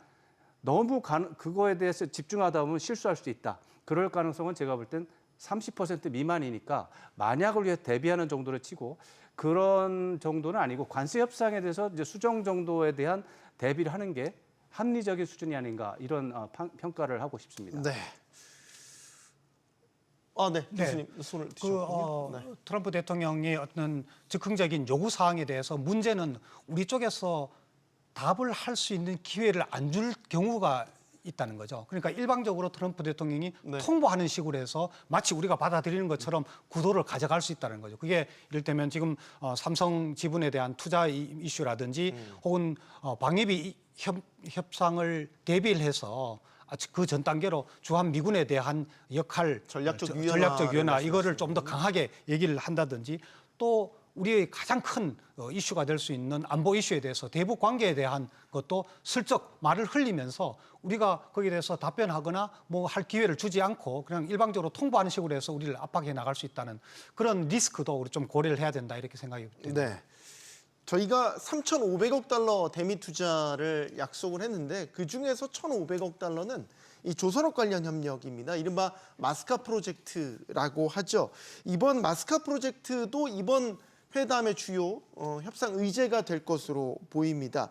너무 그거에 대해서 집중하다 보면 실수할 수도 있다. 그럴 가능성은 제가 볼 땐 30% 미만이니까 만약을 위해 대비하는 정도로 치고 그런 정도는 아니고 관세 협상에 대해서 이제 수정 정도에 대한 대비를 하는 게 합리적인 수준이 아닌가 이런 평가를 하고 싶습니다. 네. 네, 교수님 손을 드셨군요. 트럼프 대통령의 어떤 즉흥적인 요구 사항에 대해서 문제는 우리 쪽에서 답을 할 수 있는 기회를 안 줄 경우가 있다는 거죠. 그러니까 일방적으로 트럼프 대통령이 통보하는 식으로 해서 마치 우리가 받아들이는 것처럼 구도를 가져갈 수 있다는 거죠. 그게 이를테면 지금 삼성 지분에 대한 투자 이슈라든지 혹은 방위비 협상을 대비를 해서 그 전 단계로 주한 미군에 대한 역할, 전략적 유연화 이거를 좀 더 강하게 얘기를 한다든지 또 우리의 가장 큰 이슈가 될 수 있는 안보 이슈에 대해서 대북 관계에 대한 것도 슬쩍 말을 흘리면서 우리가 거기에 대해서 답변하거나 뭐 할 기회를 주지 않고 그냥 일방적으로 통보하는 식으로 해서 우리를 압박해 나갈 수 있다는 그런 리스크도 우리 좀 고려를 해야 된다 이렇게 생각이 듭니다. 네. 저희가 3,500억 달러 대미 투자를 약속을 했는데 그중에서 1,500억 달러는 이 조선업 관련 협력입니다. 이른바 마스카 프로젝트라고 하죠. 이번 마스카 프로젝트도 이번 회담의 주요 협상 의제가 될 것으로 보입니다.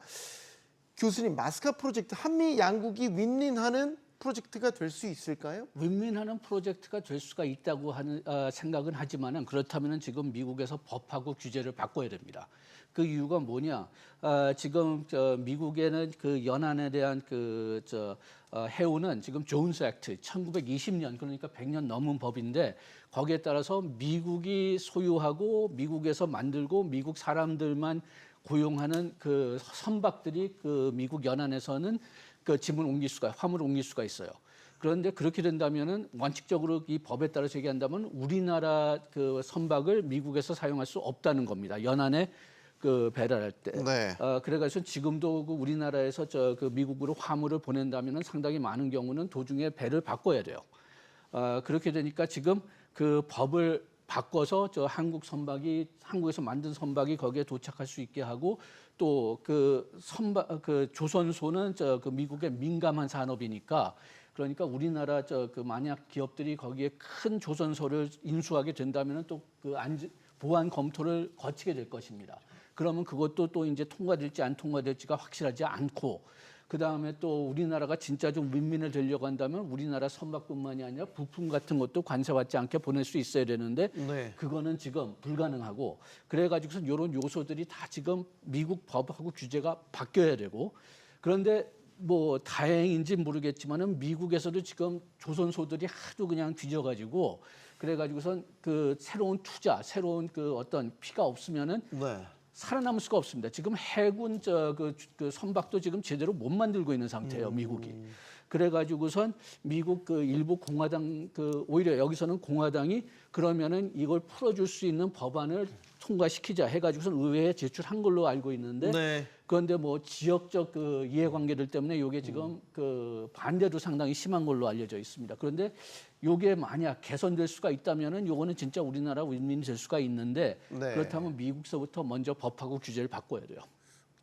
교수님, 마스카 프로젝트 한미 양국이 윈윈하는 프로젝트가 될 수 있을까요? 윈윈하는 프로젝트가 될 수가 있다고 하는 생각은 하지만은 그렇다면은 지금 미국에서 법하고 규제를 바꿔야 됩니다. 그 이유가 뭐냐? 지금 미국에는 그 연안에 대한 해오는 지금 존스 액트 1920년 그러니까 100년 넘은 법인데 거기에 따라서 미국이 소유하고 미국에서 만들고 미국 사람들만 고용하는 그 선박들이 그 미국 연안에서는 그 짐을 옮길 수가, 화물을 옮길 수가 있어요. 그런데 그렇게 된다면은 원칙적으로 이 법에 따라서 얘기한다면 우리나라 그 선박을 미국에서 사용할 수 없다는 겁니다. 연안에 그 배달할 때. 네. 그래가지고 지금도 그 우리나라에서 그 미국으로 화물을 보낸다면은 상당히 많은 경우는 도중에 배를 바꿔야 돼요. 그렇게 되니까 지금 그 법을 바꿔서 한국 선박이 한국에서 만든 선박이 거기에 도착할 수 있게 하고 또 그 선박 그 조선소는 그 미국의 민감한 산업이니까 그러니까 우리나라 그 만약 기업들이 거기에 큰 조선소를 인수하게 된다면은 또 그 보안 검토를 거치게 될 것입니다. 그러면 그것도 또 이제 통과될지 안 통과될지가 확실하지 않고 그다음에 또 우리나라가 진짜 좀 윈윈을 되려고 한다면 우리나라 선박뿐만이 아니라 부품 같은 것도 관세받지 않게 보낼 수 있어야 되는데 그거는 지금 불가능하고 그래가지고서 이런 요소들이 다 지금 미국 법하고 규제가 바뀌어야 되고 그런데 뭐 다행인지 모르겠지만은 미국에서도 지금 조선소들이 하도 그냥 뒤져가지고 그래가지고선 그 새로운 투자, 새로운 그 어떤 피가 없으면은 네. 살아남을 수가 없습니다. 지금 해군 그 선박도 지금 제대로 못 만들고 있는 상태예요, 미국이. 그래가지고선 미국 그 일부 공화당 그 오히려 여기서는 공화당이 그러면은 이걸 풀어줄 수 있는 법안을 통과시키자 해가지고선 의회에 제출한 걸로 알고 있는데 네. 그런데 뭐 지역적 그 이해관계들 때문에 이게 지금 그 반대도 상당히 심한 걸로 알려져 있습니다. 그런데 이게 만약 개선될 수가 있다면은 요거는 진짜 우리나라 윈윈이 될 수가 있는데 네. 그렇다면 미국서부터 먼저 법하고 규제를 바꿔야 돼요.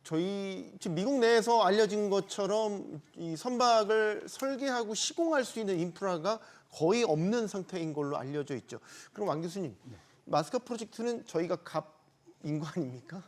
저희 지금 미국 내에서 알려진 것처럼 이 선박을 설계하고 시공할 수 있는 인프라가 거의 없는 상태인 걸로 알려져 있죠. 그럼 왕 교수님, 마스카 프로젝트는 저희가 갑인 거 아닙니까?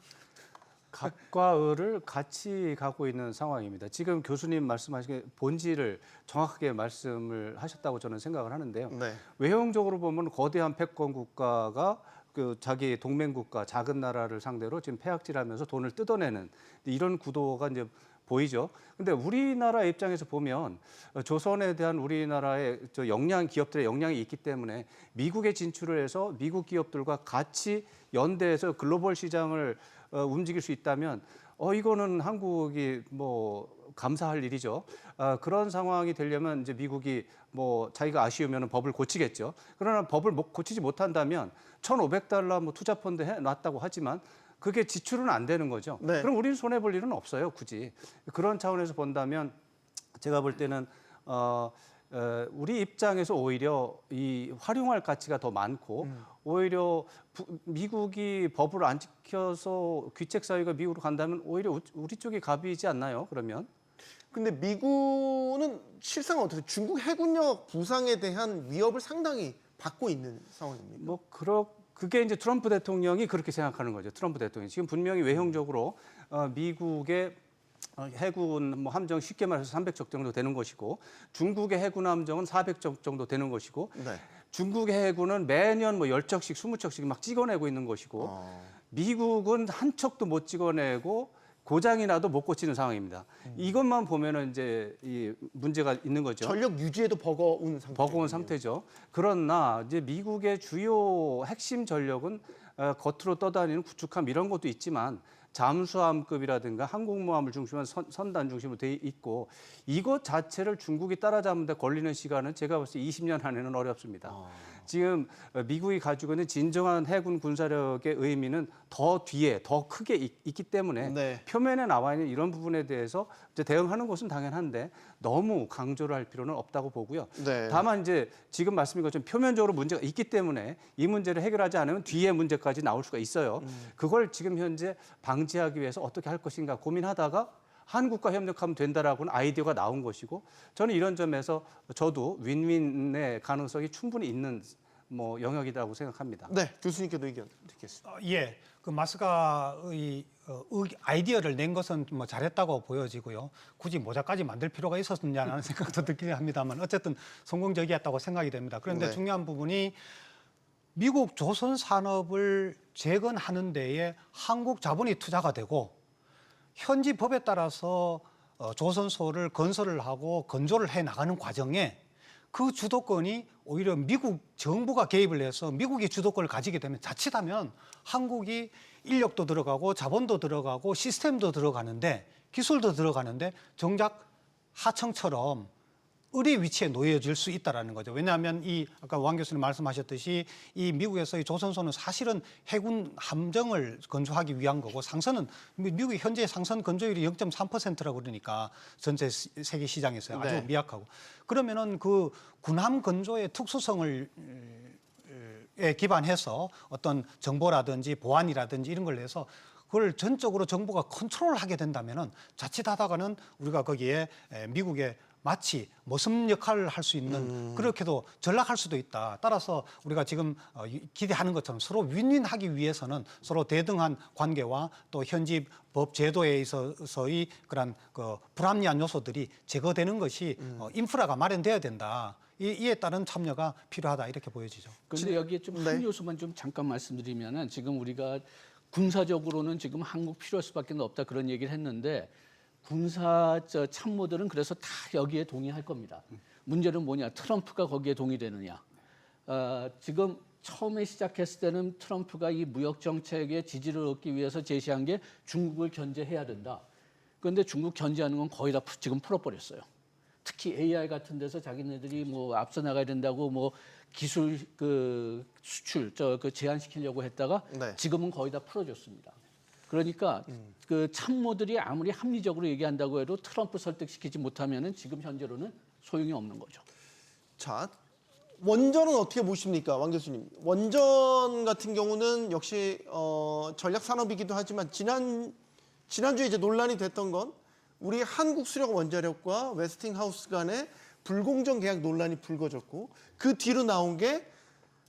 갑과 을을 같이 가고 있는 상황입니다. 지금 교수님 말씀하신 본질을 정확하게 말씀을 하셨다고 저는 생각을 하는데요. 네. 외형적으로 보면 거대한 패권 국가가 그 자기 동맹 국가 작은 나라를 상대로 지금 패악질하면서 돈을 뜯어내는 이런 구도가 이제 보이죠. 근데 우리나라 입장에서 보면 조선에 대한 우리나라의 저 역량 기업들의 역량이 있기 때문에 미국에 진출을 해서 미국 기업들과 같이 연대해서 글로벌 시장을 움직일 수 있다면 이거는 한국이 뭐 감사할 일이죠. 그런 상황이 되려면 이제 미국이 뭐 자기가 아쉬우면 법을 고치겠죠. 그러나 법을 고치지 못한다면 1,500달러 뭐 투자 펀드 해놨다고 하지만 그게 지출은 안 되는 거죠. 네. 그럼 우리는 손해 볼 일은 없어요, 굳이. 그런 차원에서 본다면 제가 볼 때는 우리 입장에서 오히려 이 활용할 가치가 더 많고 오히려 미국이 법을 안 지켜서 귀책 사유가 미국으로 간다면 오히려 우리 쪽이 갑이지 않나요? 그러면? 근데 미국은 실상 어떻게 중국 해군력 부상에 대한 위협을 상당히 받고 있는 상황입니다. 뭐 그게 이제 트럼프 대통령이 그렇게 생각하는 거죠. 트럼프 대통령이 지금 분명히 외형적으로 미국의 해군 뭐 함정 쉽게 말해서 300척 정도 되는 것이고 중국의 해군 함정은 400척 정도 되는 것이고 네. 중국의 해군은 매년 뭐 10척씩 20척씩 막 찍어내고 있는 것이고 미국은 한 척도 못 찍어내고 고장이 나도 못 고치는 상황입니다. 이것만 보면은 이제 이 문제가 있는 거죠. 전력 유지에도 버거운 상태. 버거운 상태죠. 그러나 이제 미국의 주요 핵심 전력은 겉으로 떠다니는 구축함 이런 것도 있지만 잠수함급이라든가 항공모함을 중심으로 선단 중심으로 돼 있고 이것 자체를 중국이 따라잡는 데 걸리는 시간은 제가 봤을 때 20년 안에는 어렵습니다. 지금 미국이 가지고 있는 진정한 해군 군사력의 의미는 더 뒤에 더 크게 있기 때문에 네. 표면에 나와 있는 이런 부분에 대해서 이제 대응하는 것은 당연한데 너무 강조를 할 필요는 없다고 보고요. 네. 다만 이제 지금 말씀인 것처럼 표면적으로 문제가 있기 때문에 이 문제를 해결하지 않으면 뒤에 문제까지 나올 수가 있어요. 그걸 지금 현재 방지하기 위해서 어떻게 할 것인가 고민하다가 한국과 협력하면 된다라고는 아이디어가 나온 것이고 저는 이런 점에서 저도 윈윈의 가능성이 충분히 있는 뭐 영역이라고 생각합니다. 네, 교수님께도 의견 듣겠습니다. 예, 그 마스카의 아이디어를 낸 것은 뭐 잘했다고 보여지고요. 굳이 모자까지 만들 필요가 있었느냐는 생각도 들긴 합니다만 어쨌든 성공적이었다고 생각이 됩니다. 그런데 네. 중요한 부분이 미국 조선 산업을 재건하는 데에 한국 자본이 투자가 되고 현지 법에 따라서 조선소를 건설을 하고 건조를 해 나가는 과정에 그 주도권이 오히려 미국 정부가 개입을 해서 미국이 주도권을 가지게 되면 자칫하면 한국이 인력도 들어가고 자본도 들어가고 시스템도 들어가는데 기술도 들어가는데 정작 하청처럼 을의 위치에 놓여질 수 있다라는 거죠. 왜냐하면 이 아까 왕 교수님 말씀하셨듯이 이 미국에서의 조선소는 사실은 해군 함정을 건조하기 위한 거고 상선은 미국이 현재 상선 건조율이 0.3%라고 그러니까 전체 세계 시장에서 아주 네. 미약하고 그러면은 그 군함 건조의 특수성을 에 기반해서 어떤 정보라든지 보안이라든지 이런 걸 내서 그걸 전적으로 정부가 컨트롤하게 된다면은 자칫하다가는 우리가 거기에 미국의 마치 모섬 역할을 할 수 있는 그렇게도 전락할 수도 있다. 따라서 우리가 지금 기대하는 것처럼 서로 윈윈하기 위해서는 서로 대등한 관계와 또 현지 법 제도에 있어서의 그런 그 불합리한 요소들이 제거되는 것이 인프라가 마련돼야 된다. 이에 따른 참여가 필요하다 이렇게 보여지죠. 그런데 여기에 좀 한 네. 요소만 좀 잠깐 말씀드리면은 지금 우리가 군사적으로는 지금 한국 필요할 수밖에 없다 그런 얘기를 했는데 군사 참모들은 그래서 다 여기에 동의할 겁니다. 문제는 뭐냐? 트럼프가 거기에 동의되느냐? 지금 처음에 시작했을 때는 트럼프가 이 무역 정책의 지지를 얻기 위해서 제시한 게 중국을 견제해야 된다. 그런데 중국 견제하는 건 거의 다 지금 풀어버렸어요. 특히 AI 같은 데서 자기네들이 뭐 앞서 나가야 된다고 뭐 기술 수출 그 제한시키려고 했다가 네. 지금은 거의 다 풀어줬습니다. 그러니까 그 참모들이 아무리 합리적으로 얘기한다고 해도 트럼프 설득시키지 못하면은 지금 현재로는 소용이 없는 거죠. 자, 원전은 어떻게 보십니까, 왕 교수님? 원전 같은 경우는 역시 전략 산업이기도 하지만 지난주에 이제 논란이 됐던 건 우리 한국수력 원자력과 웨스팅하우스 간의 불공정 계약 논란이 불거졌고 그 뒤로 나온 게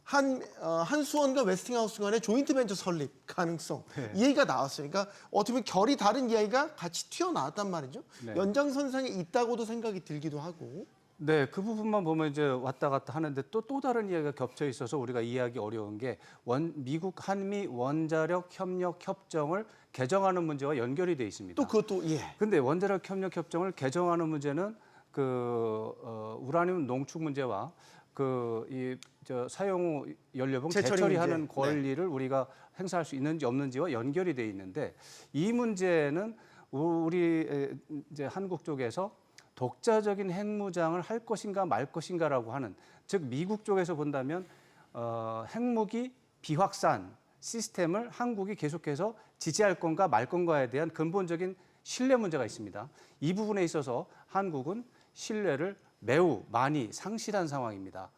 한수원과 웨스팅하우스 간의 조인트 벤처 설립 가능성 이 얘기가 나왔어요. 그러니까 어떻게 보면 결이 다른 이야기가 같이 튀어나왔단 말이죠. 네. 연장선상에 있다고도 생각이 들기도 하고. 네, 그 부분만 보면 이제 왔다 갔다 하는데 또 다른 이야기가 겹쳐 있어서 우리가 이해하기 어려운 게 미국 한미 원자력 협력 협정을 개정하는 문제와 연결이 돼 있습니다. 또 그것도 근데 원자력 협력 협정을 개정하는 문제는 우라늄 농축 문제와 사용 후 연료봉 재처리하는 문제. 권리를 우리가 행사할 수 있는지 없는지와 연결이 돼 있는데 이 문제는 우리 이제 한국 쪽에서 독자적인 핵무장을 할 것인가 말 것인가라고 하는, 즉 미국 쪽에서 본다면 핵무기 비확산 시스템을 한국이 계속해서 지지할 건가 말 건가에 대한 근본적인 신뢰 문제가 있습니다. 이 부분에 있어서 한국은 신뢰를 매우 많이 상실한 상황입니다.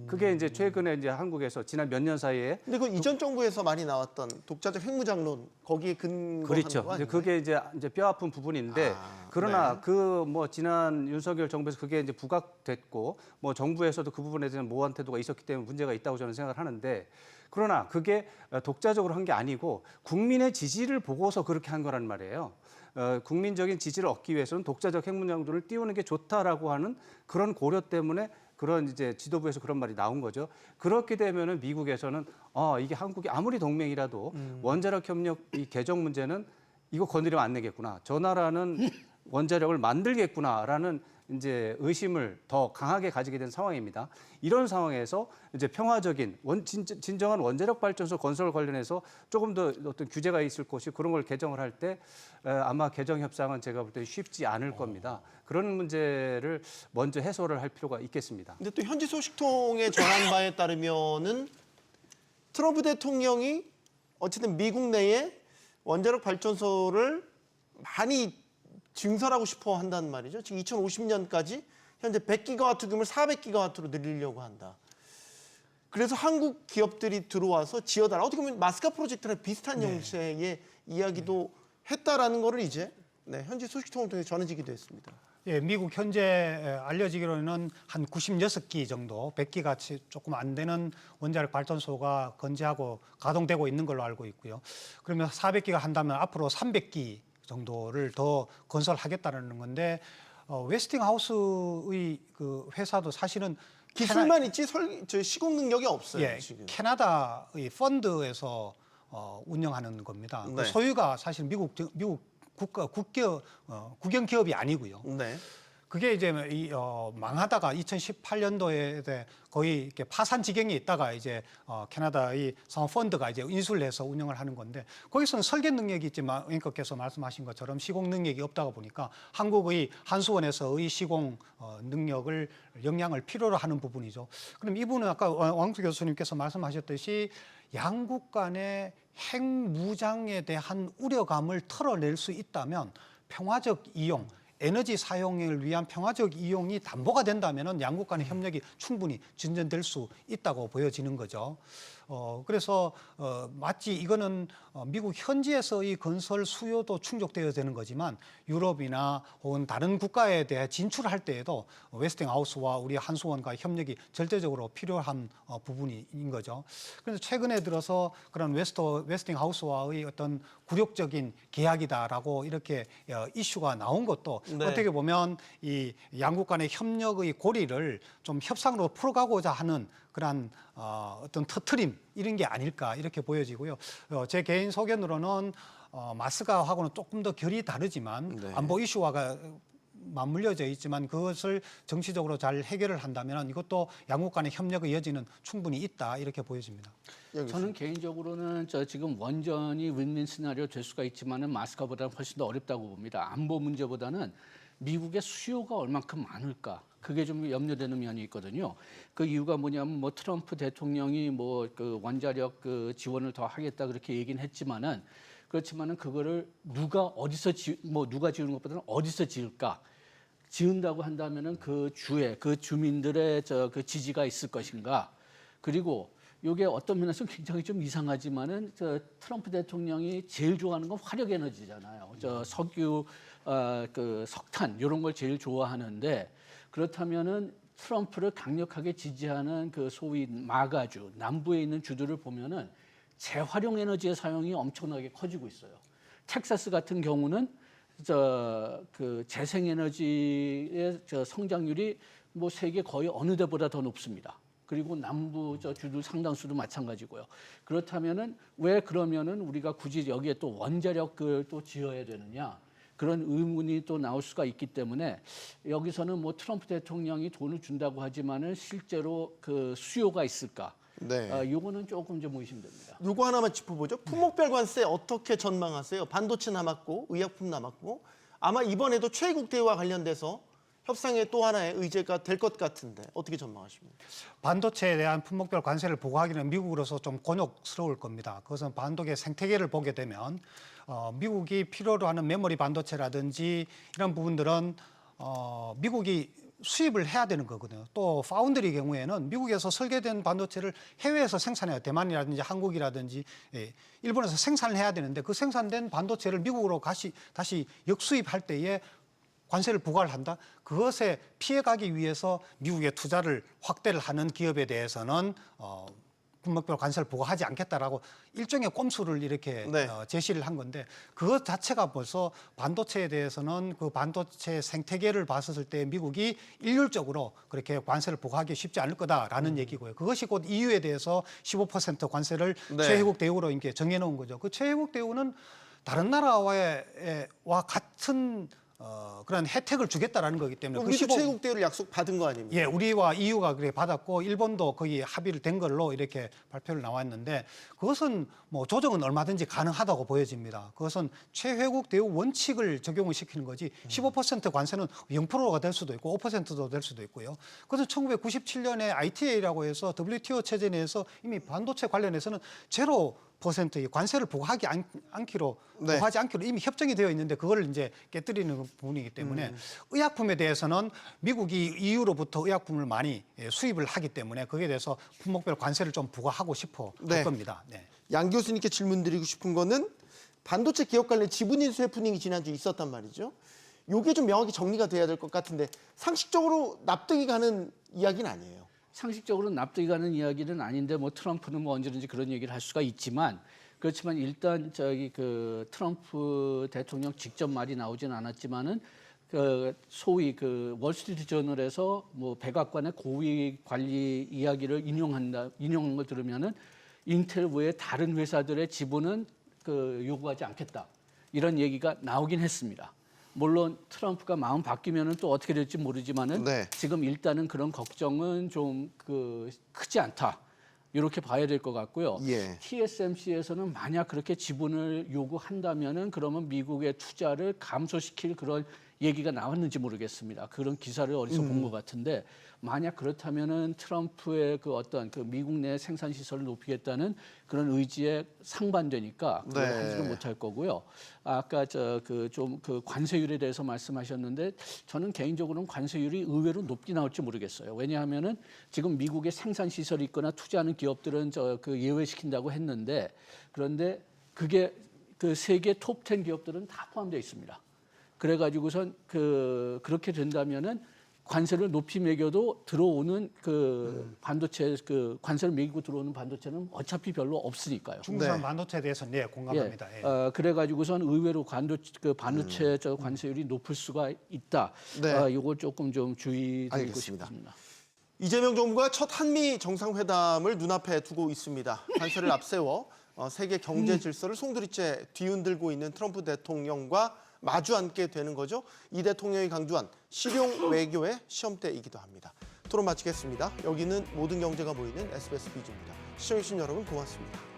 그게 이제 최근에 이제 한국에서 지난 몇 년 사이에 근데 그 이전 정부에서 많이 나왔던 독자적 핵무장론 거기에 근거하는 그렇죠. 거 아니에요? 그게 이제 뼈 아픈 부분인데 그러나 그 지난 윤석열 정부에서 그게 이제 부각됐고 정부에서도 그 부분에 대한 모호한 태도가 있었기 때문에 문제가 있다고 저는 생각을 하는데, 그러나 그게 독자적으로 한 게 아니고 국민의 지지를 보고서 그렇게 한 거란 말이에요. 국민적인 지지를 얻기 위해서는 독자적 핵무장론을 띄우는 게 좋다라고 하는 그런 고려 때문에 그런 이제 지도부에서 그런 말이 나온 거죠. 그렇게 되면은 미국에서는 이게 한국이 아무리 동맹이라도 원자력 협력 이 개정 문제는 이거 건드리면 안 되겠구나. 저 나라는 원자력을 만들겠구나라는 이제 의심을 더 강하게 가지게 된 상황입니다. 이런 상황에서 이제 평화적인 진정한 원자력 발전소 건설 관련해서 조금 더 어떤 규제가 있을 것이 그런 걸 개정을 할 때 아마 개정 협상은 제가 볼 때 쉽지 않을 겁니다. 그런 문제를 먼저 해소를 할 필요가 있겠습니다. 근데 또 현지 소식통에 전한 바에 따르면은 트럼프 대통령이 어쨌든 미국 내에 원자력 발전소를 많이 증설하고 싶어 한다는 말이죠. 지금 2050년까지 현재 100기가와트 규모를 400기가와트로 늘리려고 한다. 그래서 한국 기업들이 들어와서 지어달라. 어떻게 보면 마스카 프로젝트랑 비슷한 형식의 이야기도 했다라는 거를 이제 현지 소식통을 통해 전해지기도 했습니다. 예, 미국 현재 알려지기로는 한 96기 정도, 100기가 조금 안 되는 원자력 발전소가 건재하고 가동되고 있는 걸로 알고 있고요. 그러면 400기가 한다면 앞으로 300기 정도를 더 건설하겠다는 건데, 웨스팅하우스의 그 회사도 사실은 기술만 있지 시공 능력이 없어요. 예, 지금. 캐나다의 펀드에서 운영하는 겁니다. 그 소유가 사실 미국 국영 기업이 아니고요. 네. 그게 이제 망하다가 2018년도에 거의 이렇게 파산 지경에 있다가 이제 캐나다의 펀드가 이제 인수를 해서 운영을 하는 건데, 거기서는 설계 능력이 있지만 앵커께서 말씀하신 것처럼 시공 능력이 없다가 보니까 한국의 한수원에서의 시공 능력을 역량을 필요로 하는 부분이죠. 그럼 이분은 아까 왕수 교수님께서 말씀하셨듯이 양국 간의 핵무장에 대한 우려감을 털어낼 수 있다면 평화적 이용, 에너지 사용을 위한 평화적 이용이 담보가 된다면 양국 간의 협력이 충분히 진전될 수 있다고 보여지는 거죠. 그래서 마치 이거는 미국 현지에서의 건설 수요도 충족되어야 되는 거지만 유럽이나 혹은 다른 국가에 대해 진출할 때에도 웨스팅하우스와 우리 한수원과의 협력이 절대적으로 필요한 부분인 거죠. 그래서 최근에 들어서 그런 웨스팅하우스와의 어떤 굴욕적인 계약이다라고 이렇게 이슈가 나온 것도 어떻게 보면 이 양국 간의 협력의 고리를 좀 협상으로 풀어가고자 하는 그런 어떤 터트림 이런 게 아닐까 이렇게 보여지고요. 제 개인 소견으로는 마스크하고는 조금 더 결이 다르지만 네. 안보 이슈와가 맞물려져 있지만 그것을 정치적으로 잘 해결을 한다면 이것도 양국 간의 협력의 여지는 충분히 있다 이렇게 보여집니다. 저는 개인적으로는 지금 원전이 윈윈 시나리오 될 수가 있지만은 마스크보다는 훨씬 더 어렵다고 봅니다. 안보 문제보다는 미국의 수요가 얼만큼 많을까 그게 좀 염려되는 면이 있거든요. 그 이유가 뭐냐면 뭐 트럼프 대통령이 뭐 그 원자력 그 지원을 더 하겠다 그렇게 얘기는 했지만은 그렇지만은 그거를 누가 어디서 누가 지우는 것보다는 어디서 지을까? 지은다고 한다면은 그 주에 그 주민들의 그 지지가 있을 것인가? 그리고 이게 어떤 면에서는 굉장히 좀 이상하지만은 트럼프 대통령이 제일 좋아하는 건 화력 에너지잖아요. 석유, 그 석탄 이런 걸 제일 좋아하는데 그렇다면은 트럼프를 강력하게 지지하는 그 소위 마가주 남부에 있는 주들을 보면은 재활용 에너지의 사용이 엄청나게 커지고 있어요. 텍사스 같은 경우는 그 재생에너지의 성장률이 뭐 세계 거의 어느 데보다 더 높습니다. 그리고 남부 주들 상당수도 마찬가지고요. 그렇다면은 왜 그러면은 우리가 굳이 여기에 또 원자력을 또 지어야 되느냐? 그런 의문이 또 나올 수가 있기 때문에 여기서는 뭐 트럼프 대통령이 돈을 준다고 하지만은 실제로 그 수요가 있을까? 네. 요거는 조금 좀 의심됩니다. 요거 하나만 짚어보죠. 품목별 관세 어떻게 전망하세요? 반도체 남았고 의약품 남았고 아마 이번에도 최애국 대우와 관련돼서 협상의 또 하나의 의제가 될 것 같은데 어떻게 전망하십니까? 반도체에 대한 품목별 관세를 부과하기는 미국으로서 좀 곤욕스러울 겁니다. 그것은 반도체 생태계를 보게 되면 미국이 필요로 하는 메모리 반도체라든지 이런 부분들은 미국이 수입을 해야 되는 거거든요. 또 파운드리 경우에는 미국에서 설계된 반도체를 해외에서 생산해요. 대만이라든지 한국이라든지 일본에서 생산을 해야 되는데 그 생산된 반도체를 미국으로 다시 역수입할 때에 관세를 부과를 한다. 그것에 피해가기 위해서 미국의 투자를 확대를 하는 기업에 대해서는 품목별 관세를 부과하지 않겠다라고 일종의 꼼수를 이렇게 네. 제시를 한 건데 그것 자체가 벌써 반도체에 대해서는 그 반도체 생태계를 봤을 때 미국이 일률적으로 그렇게 관세를 부과하기 쉽지 않을 거다라는 얘기고요. 그것이 곧 EU에 대해서 15% 관세를 네. 최혜국 대우로 이렇게 정해놓은 거죠. 그 최혜국 대우는 다른 나라와 같은 그런 혜택을 주겠다라는 거기 때문에 그 우리도 최애국 대우를 약속 받은 거 아닙니까? 예, 우리와 EU가 그래 받았고 일본도 거기 합의를 된 걸로 이렇게 발표를 나왔는데 그것은 뭐 조정은 얼마든지 가능하다고 보여집니다. 그것은 최혜국 대우 원칙을 적용을 시키는 거지 15% 관세는 0%가 될 수도 있고 5%도 될 수도 있고요. 그것은 1997년에 ITA라고 해서 WTO 체제 내에서 이미 반도체 관련해서는 제로 %의 관세를 부과하지 않기로 이미 협정이 되어 있는데 그걸 이제 깨뜨리는 부분이기 때문에 의약품에 대해서는 미국이 EU로부터 의약품을 많이 수입을 하기 때문에 거기에 대해서 품목별 관세를 좀 부과하고 싶어 할 겁니다. 네. 양 교수님께 질문드리고 싶은 거는 반도체 기업 관련 지분인수 해프닝이 지난주 있었단 말이죠. 요게 좀 명확히 정리가 돼야 될 것 같은데 상식적으로 납득이 가는 이야기는 아니에요. 상식적으로 납득이 가는 이야기는 아닌데 뭐 트럼프는 뭐 언제든지 그런 얘기를 할 수가 있지만 그렇지만 일단 그 트럼프 대통령 직접 말이 나오진 않았지만은 그 소위 그 월스트리트 저널에서 뭐 백악관의 고위 관리 이야기를 인용한 걸 들으면은 인텔 외에 다른 회사들의 지분은 그 요구하지 않겠다 이런 얘기가 나오긴 했습니다. 물론 트럼프가 마음 바뀌면은 또 어떻게 될지 모르지만은 네. 지금 일단은 그런 걱정은 좀 크지 않다. 이렇게 봐야 될 것 같고요. 예. TSMC에서는 만약 그렇게 지분을 요구한다면은 그러면 미국의 투자를 감소시킬 그런 얘기가 나왔는지 모르겠습니다. 그런 기사를 어디서 본 것 같은데 만약 그렇다면은 트럼프의 그 어떤 그 미국 내 생산 시설을 높이겠다는 그런 의지에 상반되니까 그걸 네. 하지는 못할 거고요. 아까 그 관세율에 대해서 말씀하셨는데 저는 개인적으로는 관세율이 의외로 높게 나올지 모르겠어요. 왜냐하면은 지금 미국의 생산 시설이 있거나 투자하는 기업들은 그 예외시킨다고 했는데 그런데 그게 그 세계 톱 10 기업들은 다 포함되어 있습니다. 그래가지고선 그렇게 된다면은 관세를 높이 매겨도 들어오는 그 반도체 그 관세를 매기고 들어오는 반도체는 어차피 별로 없으니까요. 중국산 네. 반도체에 대해서는 네, 공감합니다. 예. 그래가지고선 의외로 반도체 관세율이 높을 수가 있다. 네. 이걸 조금 좀 주의드리고 알겠습니다. 싶습니다. 이재명 정부가 첫 한미 정상회담을 눈앞에 두고 있습니다. 관세를 앞세워 세계 경제 질서를 송두리째 뒤흔들고 있는 트럼프 대통령과 마주 앉게 되는 거죠. 이 대통령이 강조한 실용 외교의 시험대이기도 합니다. 토론 마치겠습니다. 여기는 모든 경제가 보이는 SBS 비즈입니다. 시청해주신 여러분 고맙습니다.